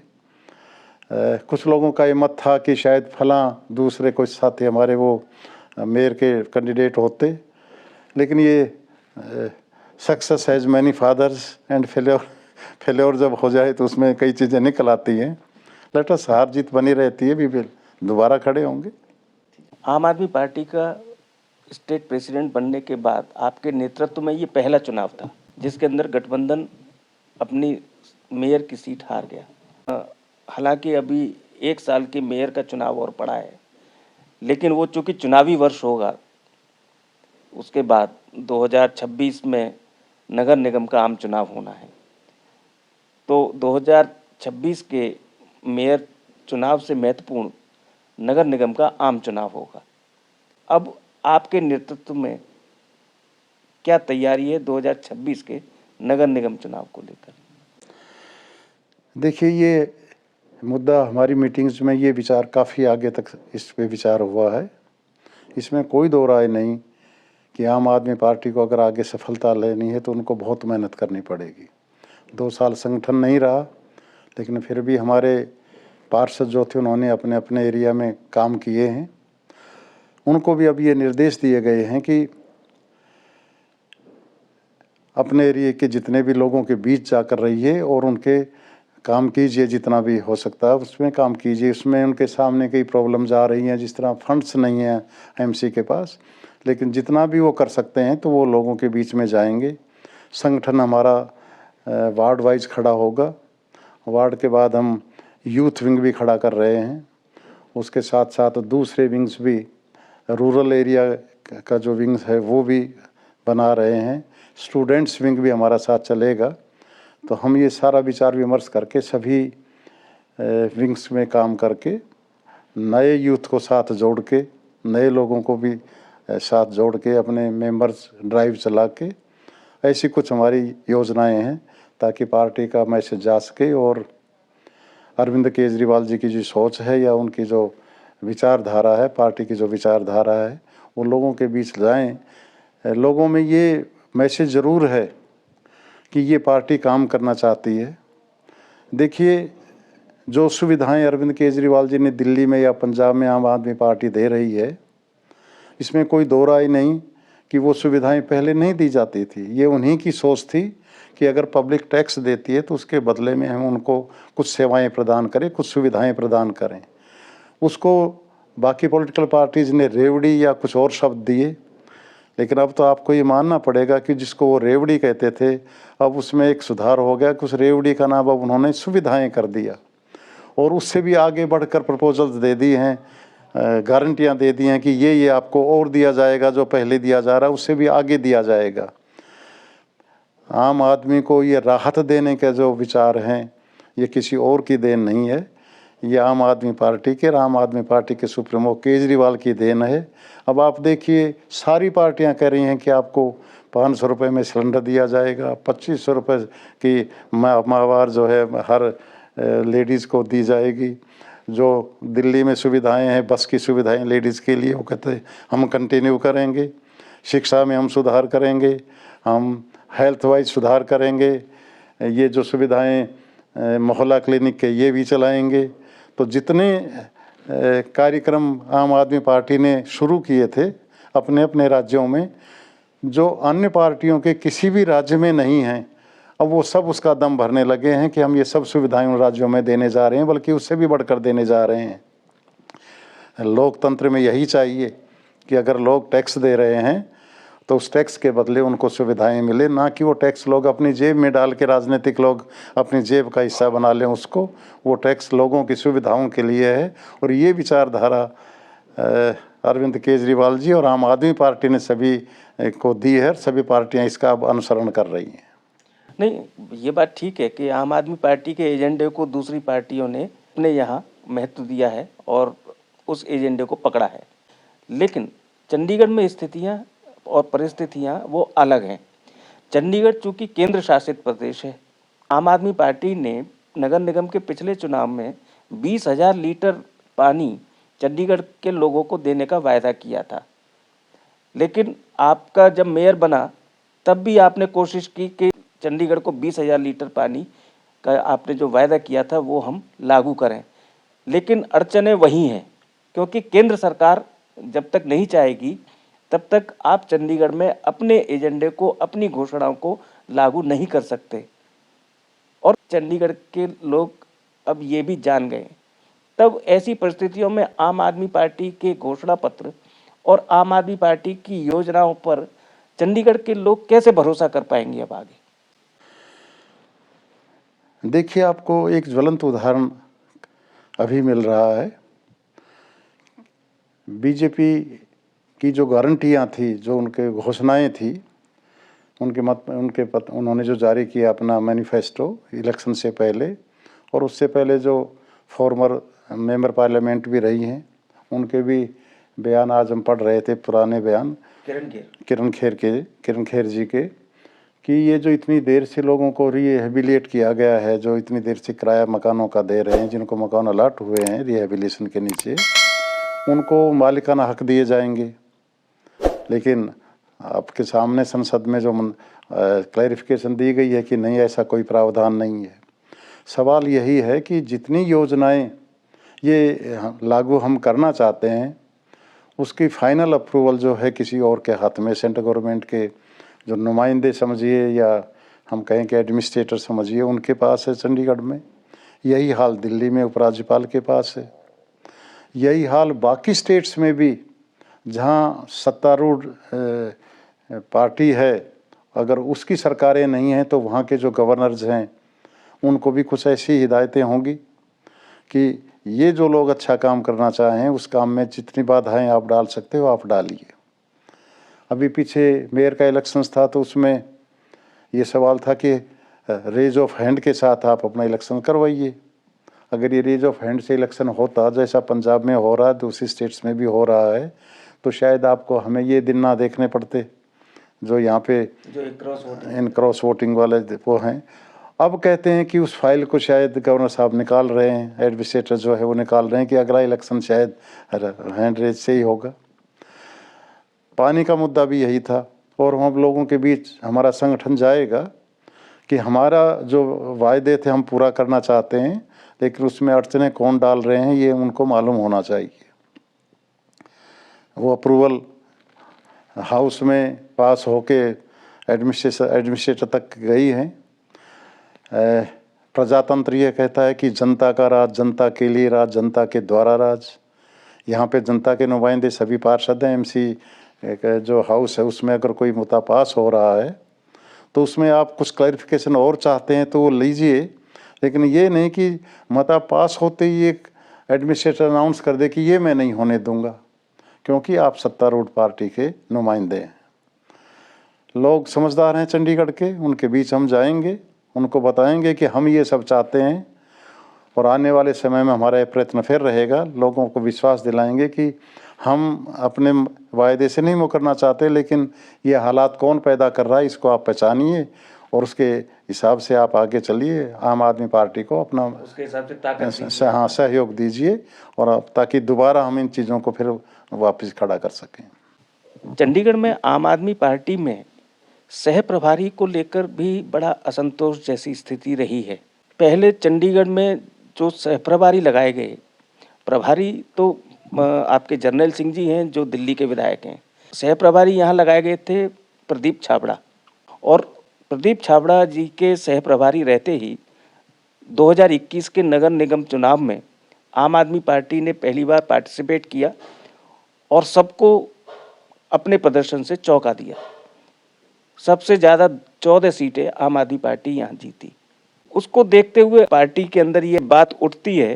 कुछ लोगों का ये मत था कि शायद फलां दूसरे कोई साथी हमारे वो मेयर के कैंडिडेट होते, लेकिन ये success has many fathers and failure जब हो जाए तो उसमें कई चीज़ें निकल आती हैं। लेट अस, हार जीत बनी रहती है, भी दोबारा खड़े होंगे। आम आदमी पार्टी का स्टेट प्रेसिडेंट बनने के बाद आपके नेतृत्व में ये पहला चुनाव था जिसके अंदर गठबंधन अपनी मेयर की सीट हार गया। हालांकि अभी 1 साल के मेयर का चुनाव और पड़ा है, लेकिन वो चूंकि चुनावी वर्ष होगा, उसके बाद 2026 में नगर निगम का आम चुनाव होना है, तो 2026 के मेयर चुनाव से महत्वपूर्ण नगर निगम का आम चुनाव होगा। अब आपके नेतृत्व में क्या तैयारी है 2026 के नगर निगम चुनाव को लेकर? देखिए, ये मुद्दा हमारी मीटिंग्स में ये विचार काफ़ी आगे तक इस पे विचार हुआ है। इसमें कोई दो राय नहीं कि आम आदमी पार्टी को अगर आगे सफलता लेनी है तो उनको बहुत मेहनत करनी पड़ेगी। 2 साल संगठन नहीं रहा, लेकिन फिर भी हमारे पार्षद जो थे उन्होंने अपने अपने एरिया में काम किए हैं। उनको भी अब ये निर्देश दिए गए हैं कि अपने एरिया के जितने भी लोगों के बीच जाकर रहिए और उनके काम कीजिए, जितना भी हो सकता है उसमें काम कीजिए। उसमें उनके सामने कई प्रॉब्लम्स आ रही हैं, जिस तरह फंड्स नहीं हैं एमसी के पास, लेकिन जितना भी वो कर सकते हैं तो वो लोगों के बीच में जाएंगे। संगठन हमारा वार्ड वाइज खड़ा होगा। वार्ड के बाद हम यूथ विंग भी खड़ा कर रहे हैं, उसके साथ साथ दूसरे विंग्स भी, रूरल एरिया का जो विंग्स है वो भी बना रहे हैं। स्टूडेंट्स विंग भी हमारा साथ चलेगा। तो हम ये सारा विचार विमर्श करके सभी विंग्स में काम करके नए यूथ को साथ जोड़ के, नए लोगों को भी साथ जोड़ के अपने मेंबर्स ड्राइव चला के, ऐसी कुछ हमारी योजनाएं हैं ताकि पार्टी का मैसेज जा सके और अरविंद केजरीवाल जी की जो सोच है या उनकी जो विचारधारा है, पार्टी की जो विचारधारा है, वो लोगों के बीच जाएं। लोगों में ये मैसेज ज़रूर है कि ये पार्टी काम करना चाहती है। देखिए, जो सुविधाएं अरविंद केजरीवाल जी ने दिल्ली में या पंजाब में आम आदमी पार्टी दे रही है, इसमें कोई दो राय नहीं कि वो सुविधाएं पहले नहीं दी जाती थी। ये उन्हीं की सोच थी कि अगर पब्लिक टैक्स देती है तो उसके बदले में हम उनको कुछ सेवाएं प्रदान करें, कुछ सुविधाएं प्रदान करें। उसको बाकी पॉलिटिकल पार्टीज़ ने रेवड़ी या कुछ और शब्द दिए, लेकिन अब तो आपको ये मानना पड़ेगा कि जिसको वो रेवड़ी कहते थे, अब उसमें एक सुधार हो गया कि उस रेवड़ी का नाम अब उन्होंने सुविधाएं कर दिया और उससे भी आगे बढ़कर प्रपोजल्स दे दी हैं, गारंटियां दे दी हैं कि ये आपको और दिया जाएगा, जो पहले दिया जा रहा है उससे भी आगे दिया जाएगा। आम आदमी को ये राहत देने के जो विचार हैं, ये किसी और की देन नहीं है, ये आम आदमी पार्टी के, आम आदमी पार्टी के सुप्रीमो केजरीवाल की देन है। अब आप देखिए, सारी पार्टियां कह रही हैं कि आपको 500 रुपये में सिलेंडर दिया जाएगा, 2500 रुपये की माहवार जो है हर लेडीज़ को दी जाएगी। जो दिल्ली में सुविधाएं हैं, बस की सुविधाएं लेडीज़ के लिए, वो कहते हैं हम कंटिन्यू करेंगे। शिक्षा में हम सुधार करेंगे, हम हेल्थ वाइज सुधार करेंगे, ये जो सुविधाएं मोहल्ला क्लिनिक के ये भी चलाएंगे। तो जितने कार्यक्रम आम आदमी पार्टी ने शुरू किए थे अपने अपने राज्यों में, जो अन्य पार्टियों के किसी भी राज्य में नहीं हैं, अब वो सब उसका दम भरने लगे हैं कि हम ये सब सुविधाएं उन राज्यों में देने जा रहे हैं, बल्कि उससे भी बढ़कर देने जा रहे हैं। लोकतंत्र में यही चाहिए कि अगर लोग टैक्स दे रहे हैं तो उस टैक्स के बदले उनको सुविधाएं मिले, ना कि वो टैक्स लोग अपनी जेब में डाल के राजनीतिक लोग अपनी जेब का हिस्सा बना लें उसको। वो टैक्स लोगों की सुविधाओं के लिए है, और ये विचारधारा अरविंद केजरीवाल जी और आम आदमी पार्टी ने सभी को दी है। सभी पार्टियां इसका अब अनुसरण कर रही हैं। नहीं, ये बात ठीक है कि आम आदमी पार्टी के एजेंडे को दूसरी पार्टियों ने अपने यहाँ महत्व दिया है और उस एजेंडे को पकड़ा है, लेकिन चंडीगढ़ में स्थितियाँ और परिस्थितियाँ वो अलग हैं। चंडीगढ़ चूँकि केंद्र शासित प्रदेश है, आम आदमी पार्टी ने नगर निगम के पिछले चुनाव में 20,000 लीटर पानी चंडीगढ़ के लोगों को देने का वायदा किया था, लेकिन आपका जब मेयर बना तब भी आपने कोशिश की कि चंडीगढ़ को 20,000 लीटर पानी का आपने जो वायदा किया था वो हम लागू करें, लेकिन अड़चनें वही हैं, क्योंकि केंद्र सरकार जब तक नहीं चाहेगी तब तक आप चंडीगढ़ में अपने एजेंडे को, अपनी घोषणाओं को लागू नहीं कर सकते। और चंडीगढ़ के लोग अब ये भी जान गए। तब ऐसी परिस्थितियों में आम आदमी पार्टी के घोषणा पत्र और आम आदमी पार्टी की योजनाओं पर चंडीगढ़ के लोग कैसे भरोसा कर पाएंगे अब आगे? देखिए, आपको एक ज्वलंत उदाहरण अभी मिल रहा है। बीजेपी की जो गारंटियां थी, जो उनके घोषणाएं थी, उन्होंने जो जारी किया अपना मैनिफेस्टो इलेक्शन से पहले, और उससे पहले जो फॉर्मर मेंबर पार्लियामेंट भी रही हैं, उनके भी बयान आज हम पढ़ रहे थे, पुराने बयान किरण खेर जी के, कि ये जो इतनी देर से लोगों को रिहेबिलिएट किया गया है, जो इतनी देर से किराया मकानों का दे रहे हैं, जिनको मकान अलाट हुए हैं रिहेबिलिटेशन के नीचे, उनको मालिकाना हक दिए जाएंगे। लेकिन आपके सामने संसद में जो क्लैरिफिकेशन दी गई है कि नहीं, ऐसा कोई प्रावधान नहीं है। सवाल यही है कि जितनी योजनाएं ये लागू हम करना चाहते हैं, उसकी फाइनल अप्रूवल जो है किसी और के हाथ में, सेंट्रल गवर्नमेंट के जो नुमाइंदे समझिए या हम कहें कि एडमिनिस्ट्रेटर समझिए, उनके पास है चंडीगढ़ में। यही हाल दिल्ली में उपराज्यपाल के पास है। यही हाल बाकी स्टेट्स में भी, जहां सत्तारूढ़ पार्टी है, अगर उसकी सरकारें नहीं हैं तो वहाँ के जो गवर्नर्स हैं उनको भी कुछ ऐसी हिदायतें होंगी कि ये जो लोग अच्छा काम करना चाहें, उस काम में जितनी बाधाएं आप डाल सकते हो आप डालिए। अभी पीछे मेयर का इलेक्शंस था, तो उसमें ये सवाल था कि रेज ऑफ हैंड के साथ आप अपना इलेक्शन करवाइए। अगर ये रेज ऑफ हैंड से इलेक्शन होता, जैसा पंजाब में हो रहा है, दूसरी स्टेट्स में भी हो रहा है, तो शायद आपको हमें ये दिन ना देखने पड़ते जो यहाँ पे जो इन क्रॉस वोटिंग वाले वो हैं। अब कहते हैं कि उस फाइल को शायद गवर्नर साहब निकाल रहे हैं, एडमिनिस्ट्रेटर जो है वो निकाल रहे हैं कि अगला इलेक्शन शायद हैंड रेज से ही होगा। पानी का मुद्दा भी यही था, और हम लोगों के बीच हमारा संगठन जाएगा कि हमारा जो वायदे थे हम पूरा करना चाहते हैं, लेकिन उसमें अड़चनें कौन डाल रहे हैं ये उनको मालूम होना चाहिए। वो अप्रूवल हाउस में पास होके एडमिनिस्ट्रेटर तक गई हैं। प्रजातंत्र ये कहता है कि जनता का राज, जनता के लिए राज, जनता के द्वारा राज। यहाँ पे जनता के नुमाइंदे सभी पार्षद हैं। एमसी जो हाउस है उसमें अगर कोई मुद्दा पास हो रहा है तो उसमें आप कुछ क्लैरिफिकेशन और चाहते हैं तो वो लीजिए, लेकिन ये नहीं कि मता पास होते ही एक एडमिनिस्ट्रेटर अनाउंस कर दे कि ये मैं नहीं होने दूंगा, क्योंकि आप सत्तारूढ़ पार्टी के नुमाइंदे हैं। लोग समझदार हैं चंडीगढ़ के, उनके बीच हम जाएंगे, उनको बताएंगे कि हम ये सब चाहते हैं, और आने वाले समय में हमारा प्रयत्न फिर रहेगा। लोगों को विश्वास दिलाएंगे कि हम अपने वायदे से नहीं मुकरना चाहते, लेकिन ये हालात कौन पैदा कर रहा है इसको आप पहचानिए और उसके हिसाब से आप आगे चलिए। आम आदमी पार्टी को अपना उसके हिसाब से ताकत हाँ सहयोग दीजिए, और ताकि दोबारा हम इन चीज़ों को फिर वापस खड़ा कर सकें। चंडीगढ़ में आम आदमी पार्टी में सह प्रभारी को लेकर भी बड़ा असंतोष जैसी स्थिति रही है। पहले चंडीगढ़ में जो सह प्रभारी लगाए गए, प्रभारी तो आपके जर्नैल सिंह जी हैं जो दिल्ली के विधायक हैं। सह प्रभारी यहाँ लगाए गए थे प्रदीप छाबड़ा, और प्रदीप छाबड़ा जी के सह प्रभारी रहते ही 2021 के नगर निगम चुनाव में आम आदमी पार्टी ने पहली बार पार्टिसिपेट किया और सबको अपने प्रदर्शन से चौंका दिया। सबसे ज़्यादा 14 सीटें आम आदमी पार्टी यहाँ जीती। उसको देखते हुए पार्टी के अंदर ये बात उठती है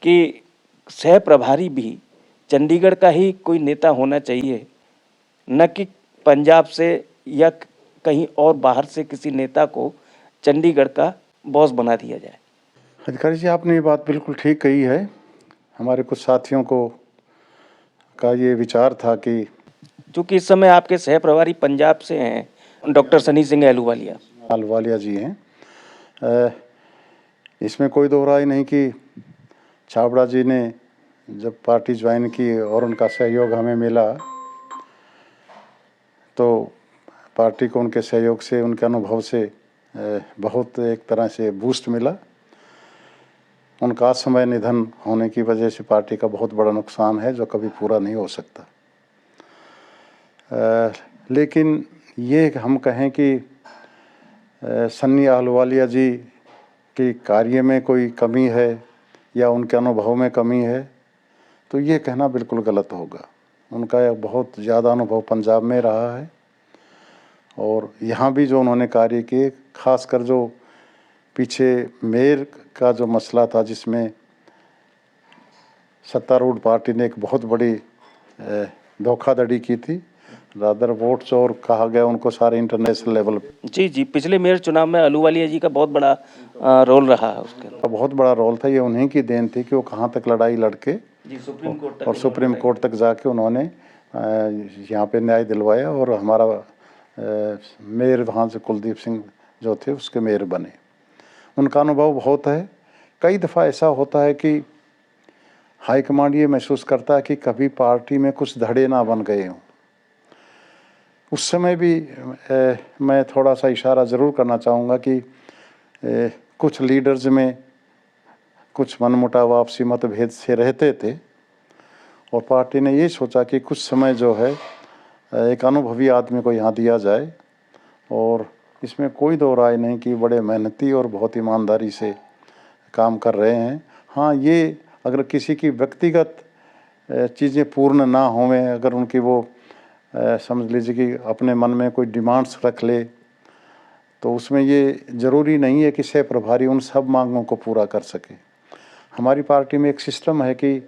कि सह प्रभारी भी चंडीगढ़ का ही कोई नेता होना चाहिए, न कि पंजाब से या कहीं और बाहर से किसी नेता को चंडीगढ़ का बॉस बना दिया जाए। अधिकारी जी, आपने ये बात बिल्कुल ठीक कही है। हमारे कुछ साथियों को का ये विचार था कि चूँकि इस समय आपके सह प्रभारी पंजाब से हैं डॉक्टर सनी सिंह अहलूवालिया। अहलूवालिया जी हैं। इसमें कोई दो राय नहीं कि छाबड़ा जी ने जब पार्टी ज्वाइन की और उनका सहयोग हमें मिला, तो पार्टी को उनके सहयोग से, उनके अनुभव से बहुत एक तरह से बूस्ट मिला। उनका असमय निधन होने की वजह से पार्टी का बहुत बड़ा नुकसान है जो कभी पूरा नहीं हो सकता। लेकिन ये हम कहें कि सन्नी अहलूवालिया जी के कार्य में कोई कमी है या उनके अनुभव में कमी है, तो ये कहना बिल्कुल गलत होगा। उनका बहुत ज़्यादा अनुभव पंजाब में रहा है और यहाँ भी जो उन्होंने कार्य किए, खासकर जो पीछे मेयर का जो मसला था जिसमें सत्तारूढ़ पार्टी ने एक बहुत बड़ी धोखाधड़ी की थी, रादर वोट्स और कहा गया उनको सारे इंटरनेशनल लेवल जी, पिछले मेयर चुनाव में अहलूवालिया जी का बहुत बड़ा रोल रहा है। उसके का बहुत बड़ा रोल था। ये उन्हीं की देन थी कि वो कहाँ तक लड़ाई लड़के सुप्रीम कोर्ट तक और सुप्रीम कोर्ट तक जाके उन्होंने यहाँ पे न्याय दिलवाया और हमारा मेयर वहाँ से कुलदीप सिंह जो थे उसके मेयर बने। उनका अनुभव बहुत है। कई दफ़ा ऐसा होता है कि हाईकमांड ये महसूस करता है कि कभी पार्टी में कुछ धड़े ना बन गए हों। उस समय भी मैं थोड़ा सा इशारा ज़रूर करना चाहूँगा कि कुछ लीडर्स में कुछ मनमुटाव, आपसी मतभेद से रहते थे और पार्टी ने ये सोचा कि कुछ समय जो है एक अनुभवी आदमी को यहाँ दिया जाए, और इसमें कोई दो राय नहीं कि बड़े मेहनती और बहुत ईमानदारी से काम कर रहे हैं। हाँ, ये अगर किसी की व्यक्तिगत चीज़ें पूर्ण ना होवें, अगर उनकी वो समझ लीजिए कि अपने मन में कोई डिमांड्स रख ले, तो उसमें ये ज़रूरी नहीं है कि सह प्रभारी उन सब मांगों को पूरा कर सके। हमारी पार्टी में एक सिस्टम है कि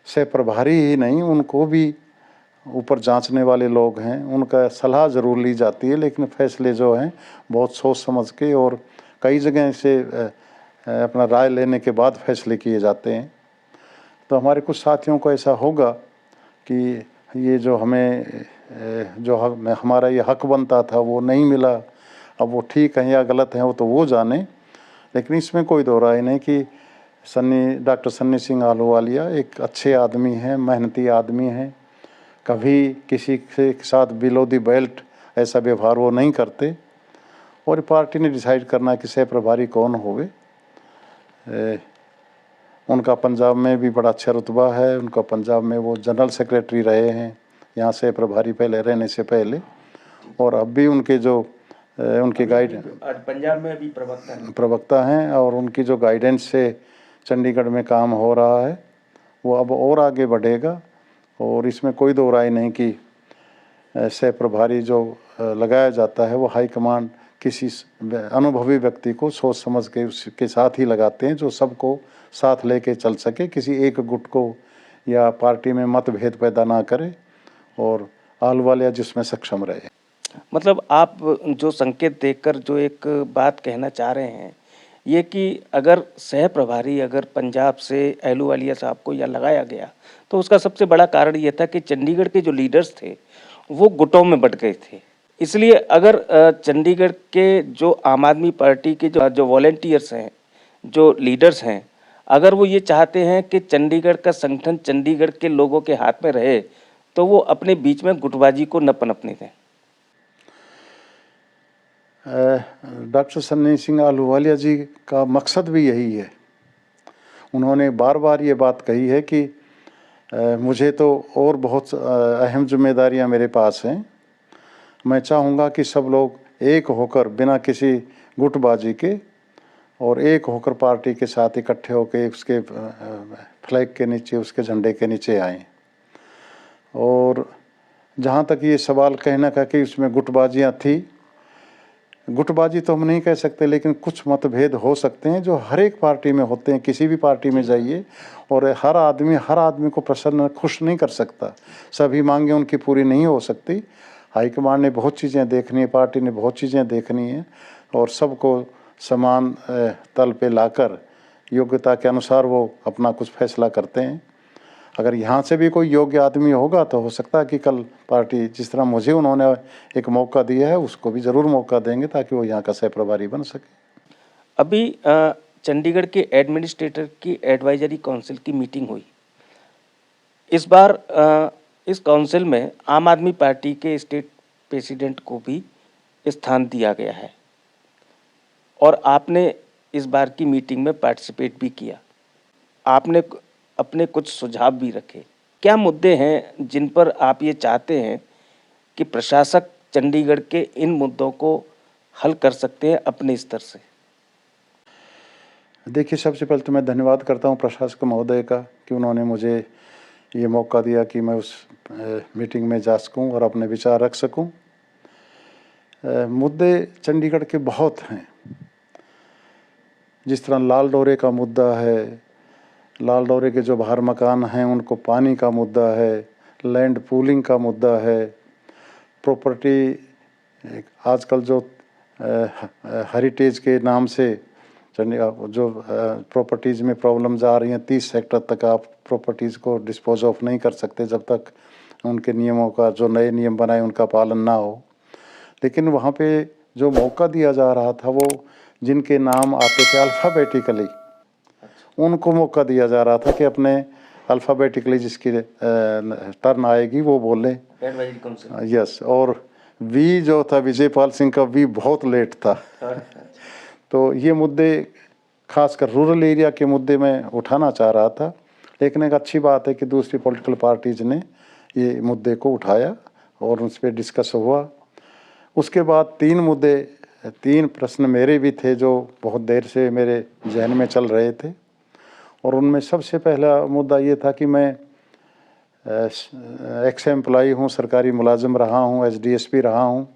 सह प्रभारी ही नहीं, उनको भी ऊपर जांचने वाले लोग हैं, उनका सलाह ज़रूर ली जाती है, लेकिन फैसले जो हैं बहुत सोच समझ के और कई जगह से अपना राय लेने के बाद फैसले किए जाते हैं। तो हमारे कुछ साथियों को ऐसा होगा कि ये जो हमें जो हमारा ये हक बनता था वो नहीं मिला, अब वो ठीक है या गलत है वो तो वो जाने। लेकिन इसमें कोई दो राय नहीं कि डॉक्टर सन्नी सिंह अहलूवालिया एक अच्छे आदमी हैं, मेहनती आदमी हैं, कभी किसी के साथ बिलो दी बेल्ट ऐसा व्यवहार वो नहीं करते, और पार्टी ने डिसाइड करना है कि सह प्रभारी कौन होवे। उनका पंजाब में भी बड़ा अच्छा रुतबा है, उनका पंजाब में वो जनरल सेक्रेटरी रहे हैं यहाँ सह प्रभारी पहले रहने से पहले, और अब भी उनके जो उनकी गाइड पंजाब में भी प्रवक्ता हैं और उनकी जो गाइडेंस से चंडीगढ़ में काम हो रहा है वो अब और आगे बढ़ेगा। और इसमें कोई दो राय नहीं कि सह प्रभारी जो लगाया जाता है वो हाईकमांड किसी अनुभवी व्यक्ति को सोच समझ के उसके साथ ही लगाते हैं, जो सबको साथ लेके चल सके, किसी एक गुट को या पार्टी में मतभेद पैदा ना करे और अहलूवालिया जिसमें सक्षम रहे। मतलब आप जो संकेत देकर जो एक बात कहना चाह रहे हैं ये कि अगर सह प्रभारी अगर पंजाब से अहलूवालिया साहब को या लगाया गया तो उसका सबसे बड़ा कारण ये था कि चंडीगढ़ के जो लीडर्स थे वो गुटों में बंट गए थे। इसलिए अगर चंडीगढ़ के जो आम आदमी पार्टी के जो वॉलेंटियर्स हैं, जो लीडर्स हैं, अगर वो ये चाहते हैं कि चंडीगढ़ का संगठन चंडीगढ़ के लोगों के हाथ में रहे तो वो अपने बीच में गुटबाजी को न पनपने दें। डॉक्टर सन्नी सिंह अहलूवालिया जी का मकसद भी यही है। उन्होंने बार बार ये बात कही है कि मुझे तो और बहुत अहम जिम्मेदारियां मेरे पास हैं। मैं चाहूँगा कि सब लोग एक होकर बिना किसी गुटबाजी के और एक होकर पार्टी के साथ इकट्ठे होकर उसके फ्लैग के नीचे, उसके झंडे के नीचे आएं। और जहाँ तक ये सवाल कहना का कि उसमें गुटबाजियाँ थी, गुटबाजी तो हम नहीं कह सकते, लेकिन कुछ मतभेद हो सकते हैं जो हर एक पार्टी में होते हैं। किसी भी पार्टी में जाइए और हर आदमी को प्रसन्न खुश नहीं कर सकता, सभी मांगें उनकी पूरी नहीं हो सकती। हाईकमान ने बहुत चीज़ें देखनी है, पार्टी ने बहुत चीज़ें देखनी है और सबको समान तल पे लाकर योग्यता के अनुसार वो अपना कुछ फैसला करते हैं। अगर यहाँ से भी कोई योग्य आदमी होगा तो हो सकता है कि कल पार्टी जिस तरह मुझे उन्होंने एक मौका दिया है उसको भी ज़रूर मौका देंगे ताकि वो यहाँ का सह प्रभारी बन सके। अभी चंडीगढ़ के एडमिनिस्ट्रेटर की एडवाइजरी काउंसिल की मीटिंग हुई। इस बार इस काउंसिल में आम आदमी पार्टी के स्टेट प्रेसिडेंट को भी स्थान दिया गया है और आपने इस बार की मीटिंग में पार्टिसिपेट भी किया। आपने अपने कुछ सुझाव भी रखे। क्या मुद्दे हैं जिन पर आप ये चाहते हैं कि प्रशासक चंडीगढ़ के इन मुद्दों को हल कर सकते हैं अपने स्तर से? देखिए, सबसे पहले तो मैं धन्यवाद करता हूँ प्रशासक महोदय का कि उन्होंने मुझे ये मौका दिया कि मैं उस मीटिंग में जा सकूँ और अपने विचार रख सकूँ। मुद्दे चंडीगढ़ के बहुत हैं। जिस तरह लाल डोरे का मुद्दा है, लाल डोरे के जो बाहर मकान हैं उनको पानी का मुद्दा है, लैंड पूलिंग का मुद्दा है, प्रॉपर्टी आजकल जो हेरिटेज के नाम से जो प्रॉपर्टीज़ में प्रॉब्लम्स आ रही हैं, 30 सेक्टर तक आप प्रॉपर्टीज़ को डिस्पोज ऑफ नहीं कर सकते जब तक उनके नियमों का, जो नए नियम बनाए उनका पालन ना हो। लेकिन वहाँ पे जो मौका दिया जा रहा था वो जिनके नाम आते थे अल्फ़ाबेटिकली, उनको मौका दिया जा रहा था कि अपने अल्फ़ाबेटिकली जिसकी टर्न आएगी वो बोले। यस, और वी जो था विजयपाल सिंह का वी बहुत लेट था। तो ये मुद्दे खासकर रूरल एरिया के मुद्दे में उठाना चाह रहा था। लेकिन एक अच्छी बात है कि दूसरी पॉलिटिकल पार्टीज़ ने ये मुद्दे को उठाया और उस पर डिस्कस हुआ। उसके बाद 3 प्रश्न मेरे भी थे जो बहुत देर से मेरे जहन में चल रहे थे और उनमें सबसे पहला मुद्दा ये था कि मैं एक्स एम्प्लॉई हूँ, सरकारी मुलाजिम रहा हूँ, एसडीएसपी रहा हूँ,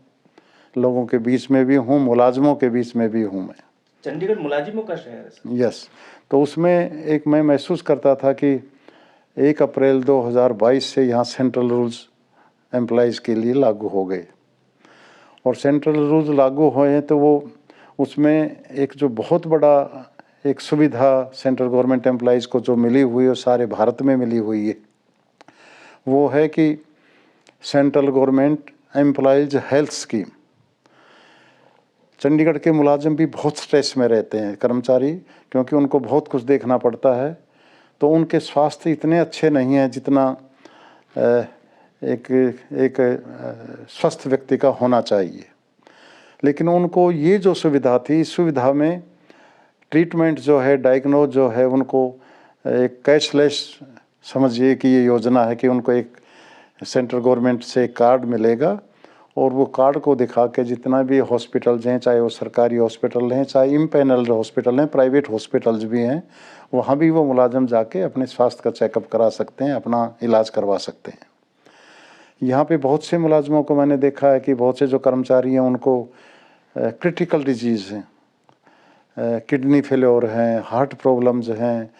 लोगों के बीच में भी हूँ, मुलाजिमों के बीच में भी हूँ। मैं चंडीगढ़ मुलाजिमों का शहर है। यस, तो उसमें एक मैं महसूस करता था कि 1 अप्रैल 2022 से यहाँ सेंट्रल रूल्स एम्प्लॉइज़ के लिए लागू हो गए और सेंट्रल रूल्स लागू हुए हैं तो वो उसमें एक जो बहुत बड़ा एक सुविधा सेंट्रल गवर्नमेंट एम्प्लॉइज़ को जो मिली हुई है सारे भारत में मिली हुई है, वो है कि central government employees health scheme. Chandigarh के मुलाजिम भी बहुत स्ट्रेस में रहते हैं कर्मचारी, क्योंकि उनको बहुत कुछ देखना पड़ता है, तो उनके स्वास्थ्य इतने अच्छे नहीं हैं जितना एक स्वस्थ व्यक्ति का होना चाहिए। लेकिन उनको ये जो सुविधा थी, इस सुविधा में ट्रीटमेंट जो है, डायग्नोज जो है, उनको एक कैशलेस समझिए कि ये योजना है कि उनको एक सेंट्रल गवर्नमेंट से कार्ड मिलेगा और वो कार्ड को दिखा के जितना भी हॉस्पिटल्स हैं, चाहे वो सरकारी हॉस्पिटल हैं, चाहे इम्पैनल्ड हॉस्पिटल हैं, प्राइवेट हॉस्पिटल्स भी हैं, वहाँ भी वो मुलाजिम जाके अपने स्वास्थ्य का चेकअप करा सकते हैं, अपना इलाज करवा सकते हैं। यहाँ पे बहुत से मुलाजिमों को मैंने देखा है कि बहुत से जो कर्मचारी हैं उनको क्रिटिकल डिजीज़ हैं, किडनी फेल्योर हैं, हार्ट प्रॉब्लम्स हैं,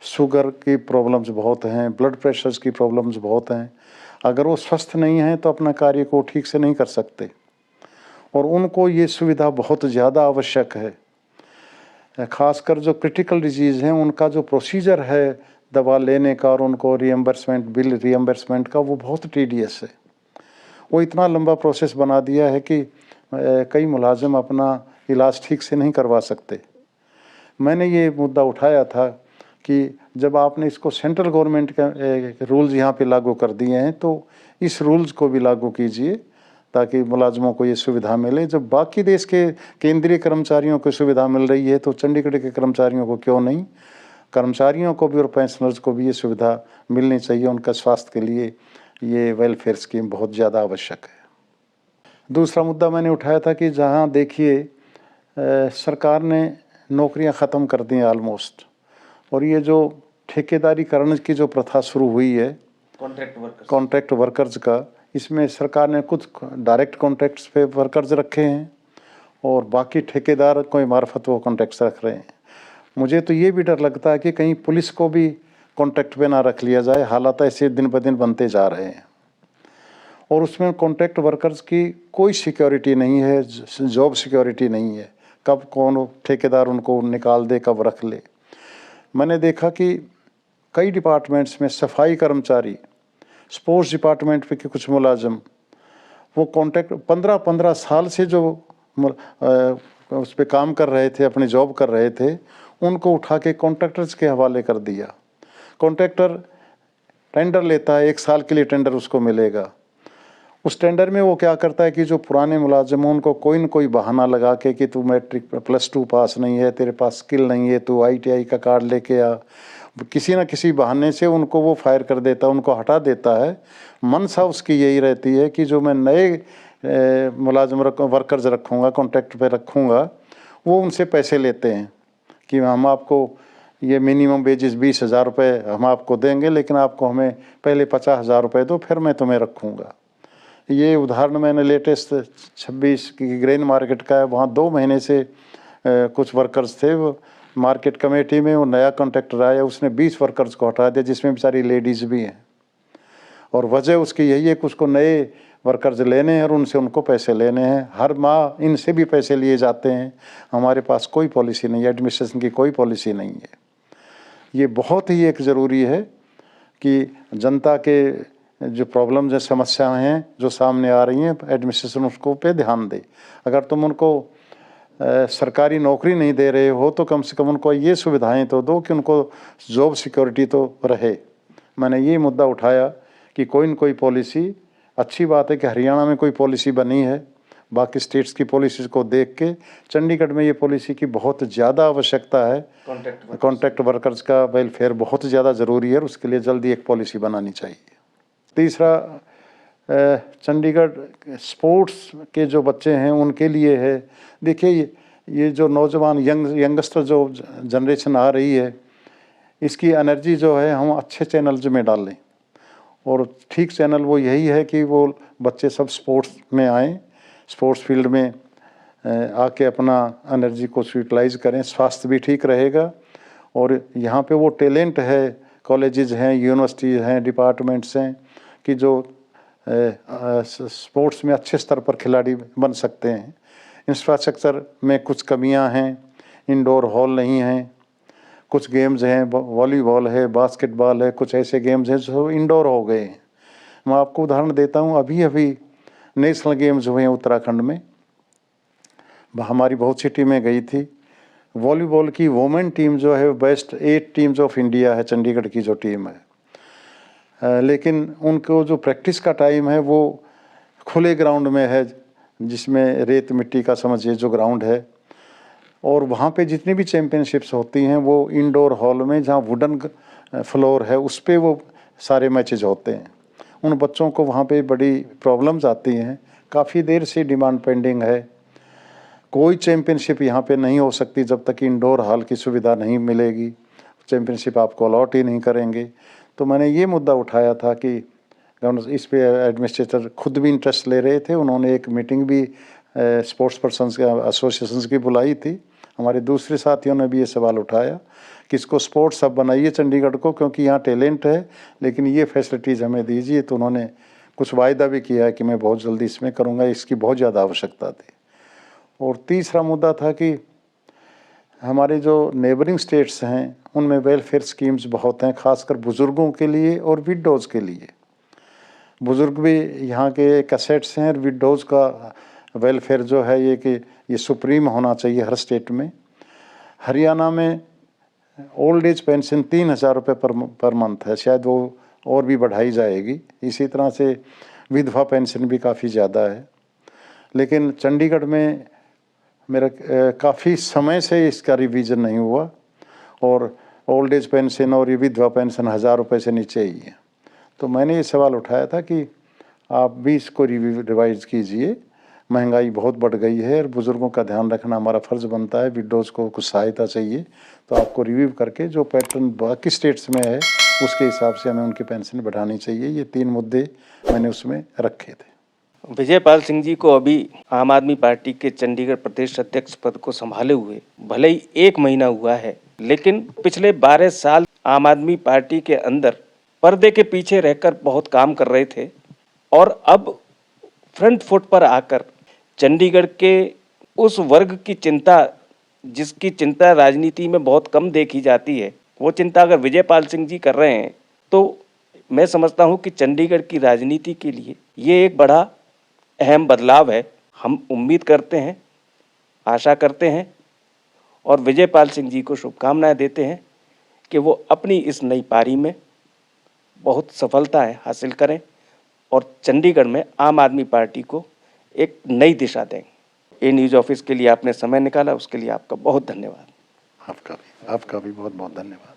शुगर की प्रॉब्लम्स बहुत हैं, ब्लड प्रेशर्स की प्रॉब्लम्स बहुत हैं। अगर वो स्वस्थ नहीं हैं तो अपना कार्य को ठीक से नहीं कर सकते और उनको ये सुविधा बहुत ज़्यादा आवश्यक है। ख़ासकर जो क्रिटिकल डिजीज़ हैं उनका जो प्रोसीजर है दवा लेने का और उनको रिएम्बर्समेंट, बिल रिएम्बर्समेंट का, वो बहुत टीडियस है। वो इतना लंबा प्रोसेस बना दिया है कि कई मुलाजिम अपना इलाज ठीक से नहीं करवा सकते। मैंने ये मुद्दा उठाया था कि जब आपने इसको सेंट्रल गवर्नमेंट के रूल्स यहाँ पे लागू कर दिए हैं तो इस रूल्स को भी लागू कीजिए ताकि मुलाजमों को ये सुविधा मिले। जब बाकी देश के केंद्रीय कर्मचारियों को सुविधा मिल रही है तो चंडीगढ़ के कर्मचारियों को क्यों नहीं? कर्मचारियों को भी और पेंशनर्स को भी ये सुविधा मिलनी चाहिए। उनका स्वास्थ्य के लिए ये वेलफेयर स्कीम बहुत ज़्यादा आवश्यक है। दूसरा मुद्दा मैंने उठाया था कि जहाँ देखिए सरकार ने नौकरियां ख़त्म कर दी हैं ऑलमोस्ट, और ये जो ठेकेदारीकरण की जो प्रथा शुरू हुई है कॉन्ट्रैक्ट वर्कर्स का, इसमें सरकार ने कुछ डायरेक्ट कॉन्ट्रैक्ट्स पे वर्कर्स रखे हैं और बाकी ठेकेदार कोई मार्फत वो कॉन्ट्रैक्ट्स रख रहे हैं। मुझे तो ये भी डर लगता है कि कहीं पुलिस को भी कॉन्ट्रैक्ट पे ना रख लिया जाए। हालात ऐसे दिन ब दिन बनते जा रहे हैं और उसमें कॉन्ट्रैक्ट वर्कर्स की कोई सिक्योरिटी नहीं है, जॉब सिक्योरिटी नहीं है। कब कौन ठेकेदार उनको निकाल दे, कब रख ले। मैंने देखा कि कई डिपार्टमेंट्स में सफाई कर्मचारी, स्पोर्ट्स डिपार्टमेंट पे के कुछ मुलाजिम, वो कॉन्ट्रैक्ट 15-15 साल से जो उस पर काम कर रहे थे, अपनी जॉब कर रहे थे, उनको उठा के कॉन्ट्रैक्टर्स के हवाले कर दिया। कॉन्ट्रैक्टर टेंडर लेता है, 1 साल के लिए टेंडर उसको मिलेगा। उस टेंडर में वो क्या करता है कि जो पुराने मुलाजिम हैं उनको कोई न कोई बहाना लगा के कि तू मैट्रिक +2 पास नहीं है, तेरे पास स्किल नहीं है, तू ITI का कार्ड लेके आ, किसी न किसी बहाने से उनको वो फायर कर देता है, उनको हटा देता है। मनसा उसकी यही रहती है कि जो मैं नए मुलाजिम वर्कर्स रखूँगा, कॉन्ट्रैक्ट पे रखूँगा, वो उनसे पैसे लेते हैं कि हम आपको ये मिनिमम वेजेस 20,000 रुपये हम आपको देंगे, लेकिन आपको हमें पहले 50,000 रुपये दो, फिर मैं तुम्हें रखूँगा। ये उदाहरण मैंने लेटेस्ट 26 की ग्रेन मार्केट का है। वहाँ 2 महीने से कुछ वर्कर्स थे, वो मार्केट कमेटी में वो नया कॉन्ट्रैक्टर आया, उसने 20 वर्कर्स को हटा दिया, जिसमें बेचारी लेडीज़ भी हैं। और वजह उसकी यही है कि उसको नए वर्कर्स लेने हैं और उनको पैसे लेने हैं। हर माह इनसे भी पैसे लिए जाते हैं। हमारे पास कोई पॉलिसी नहीं है, एडमिनिस्ट्रेशन की कोई पॉलिसी नहीं है। ये बहुत ही एक ज़रूरी है कि जनता के जो प्रॉब्लम्स हैं, समस्याएं हैं जो सामने आ रही हैं, एडमिनिस्ट्रेशन उसको पे ध्यान दे। अगर तुम उनको सरकारी नौकरी नहीं दे रहे हो तो कम से कम उनको ये सुविधाएं तो दो कि उनको जॉब सिक्योरिटी तो रहे। मैंने ये मुद्दा उठाया कि कोई न कोई पॉलिसी, अच्छी बात है कि हरियाणा में कोई पॉलिसी बनी है, बाकी स्टेट्स की पॉलिसीज़ को देख के चंडीगढ़ में ये पॉलिसी की बहुत ज़्यादा आवश्यकता है। कॉन्ट्रैक्ट वर्कर्स का वेलफेयर बहुत ज़्यादा ज़रूरी है, उसके लिए जल्दी एक पॉलिसी बनानी चाहिए। तीसरा, चंडीगढ़ स्पोर्ट्स के जो बच्चे हैं उनके लिए है। देखिए ये जो नौजवान यंगस्टर जो जनरेशन आ रही है, इसकी एनर्जी जो है हम अच्छे चैनल्स में डालें, और ठीक चैनल वो यही है कि वो बच्चे सब स्पोर्ट्स में आएँ, स्पोर्ट्स फील्ड में आके अपना एनर्जी को यूटिलाइज़ करें। स्वास्थ्य भी ठीक रहेगा और यहाँ पे वो टैलेंट है, कॉलेजेस हैं, यूनिवर्सिटीज़ हैं, डिपार्टमेंट्स हैं कि जो स्पोर्ट्स में अच्छे स्तर पर खिलाड़ी बन सकते हैं। इंफ्रास्ट्रक्चर में कुछ कमियां हैं, इंडोर हॉल नहीं हैं, कुछ गेम्स हैं, वॉलीबॉल है, बास्केटबॉल है, कुछ ऐसे गेम्स हैं जो इंडोर हो गए हैं। मैं आपको उदाहरण देता हूँ, अभी नेशनल गेम्स हुए हैं उत्तराखंड में, हमारी बहुत सी टीमें गई थी। वॉलीबॉल की वुमेन टीम जो है बेस्ट 8 टीम्स ऑफ इंडिया है, चंडीगढ़ की जो टीम है, लेकिन उनको जो प्रैक्टिस का टाइम है वो खुले ग्राउंड में है, जिसमें रेत मिट्टी का समझिए जो ग्राउंड है, और वहाँ पे जितनी भी चैम्पियनशिप्स होती हैं वो इंडोर हॉल में, जहाँ वुडन फ्लोर है, उस पे वो सारे मैचेज होते हैं। उन बच्चों को वहाँ पे बड़ी प्रॉब्लम्स आती हैं, काफ़ी देर से डिमांड पेंडिंग है। कोई चैम्पियनशिप यहाँ पे नहीं हो सकती जब तक इंडोर हॉल की सुविधा नहीं मिलेगी, चैम्पियनशिप आपको अलॉट ही नहीं करेंगे। तो मैंने ये मुद्दा उठाया था कि इस पे एडमिनिस्ट्रेटर खुद भी इंटरेस्ट ले रहे थे। उन्होंने एक मीटिंग भी स्पोर्ट्स पर्सन्स एसोसिएशंस की बुलाई थी। हमारे दूसरे साथियों ने भी ये सवाल उठाया कि इसको स्पोर्ट्स हब बनाइए चंडीगढ़ को, क्योंकि यहाँ टैलेंट है, लेकिन ये फैसिलिटीज़ हमें दीजिए। तो उन्होंने कुछ वायदा भी किया है कि मैं बहुत जल्दी इसमें करूँगा, इसकी बहुत ज़्यादा आवश्यकता थी। और तीसरा मुद्दा था कि हमारे जो नेबरिंग स्टेट्स हैं उनमें वेलफेयर स्कीम्स बहुत हैं, खासकर बुज़ुर्गों के लिए और विडोज़ के लिए। बुज़ुर्ग भी यहाँ के एक एसेट्स हैं, और विडोज़ का वेलफेयर जो है ये सुप्रीम होना चाहिए हर स्टेट में। हरियाणा में ओल्ड एज पेंशन 3,000 रुपये पर मंथ है, शायद वो और भी बढ़ाई जाएगी। इसी तरह से विधवा पेंशन भी काफ़ी ज़्यादा है। लेकिन चंडीगढ़ में मेरा काफ़ी समय से इसका रिवीजन नहीं हुआ और ओल्ड एज पेंशन और ये विधवा पेंशन 1000 रुपये से नीचे ही है। तो मैंने ये सवाल उठाया था कि आप भी इसको रिवाइज कीजिए, महंगाई बहुत बढ़ गई है और बुज़ुर्गों का ध्यान रखना हमारा फ़र्ज़ बनता है, विडोज़ को कुछ सहायता चाहिए, तो आपको रिव्यू करके जो पैटर्न बाकी स्टेट्स में है उसके हिसाब से हमें उनकी पेंशन बढ़ानी चाहिए। ये 3 मुद्दे मैंने उसमें रखे थे। विजयपाल सिंह जी को अभी आम आदमी पार्टी के चंडीगढ़ प्रदेश अध्यक्ष पद को संभाले हुए भले ही 1 महीना हुआ है, लेकिन पिछले 12 साल आम आदमी पार्टी के अंदर पर्दे के पीछे रहकर बहुत काम कर रहे थे और अब फ्रंट फुट पर आकर चंडीगढ़ के उस वर्ग की चिंता, जिसकी चिंता राजनीति में बहुत कम देखी जाती है, वो चिंता अगर विजयपाल सिंह जी कर रहे हैं तो मैं समझता हूँ कि चंडीगढ़ की राजनीति के लिए ये एक बड़ा अहम बदलाव है। हम उम्मीद करते हैं, आशा करते हैं और विजयपाल सिंह जी को शुभकामनाएं देते हैं कि वो अपनी इस नई पारी में बहुत सफलताएं हासिल करें और चंडीगढ़ में आम आदमी पार्टी को एक नई दिशा दें। ए न्यूज़ ऑफिस के लिए आपने समय निकाला, उसके लिए आपका बहुत धन्यवाद। आपका भी बहुत बहुत धन्यवाद।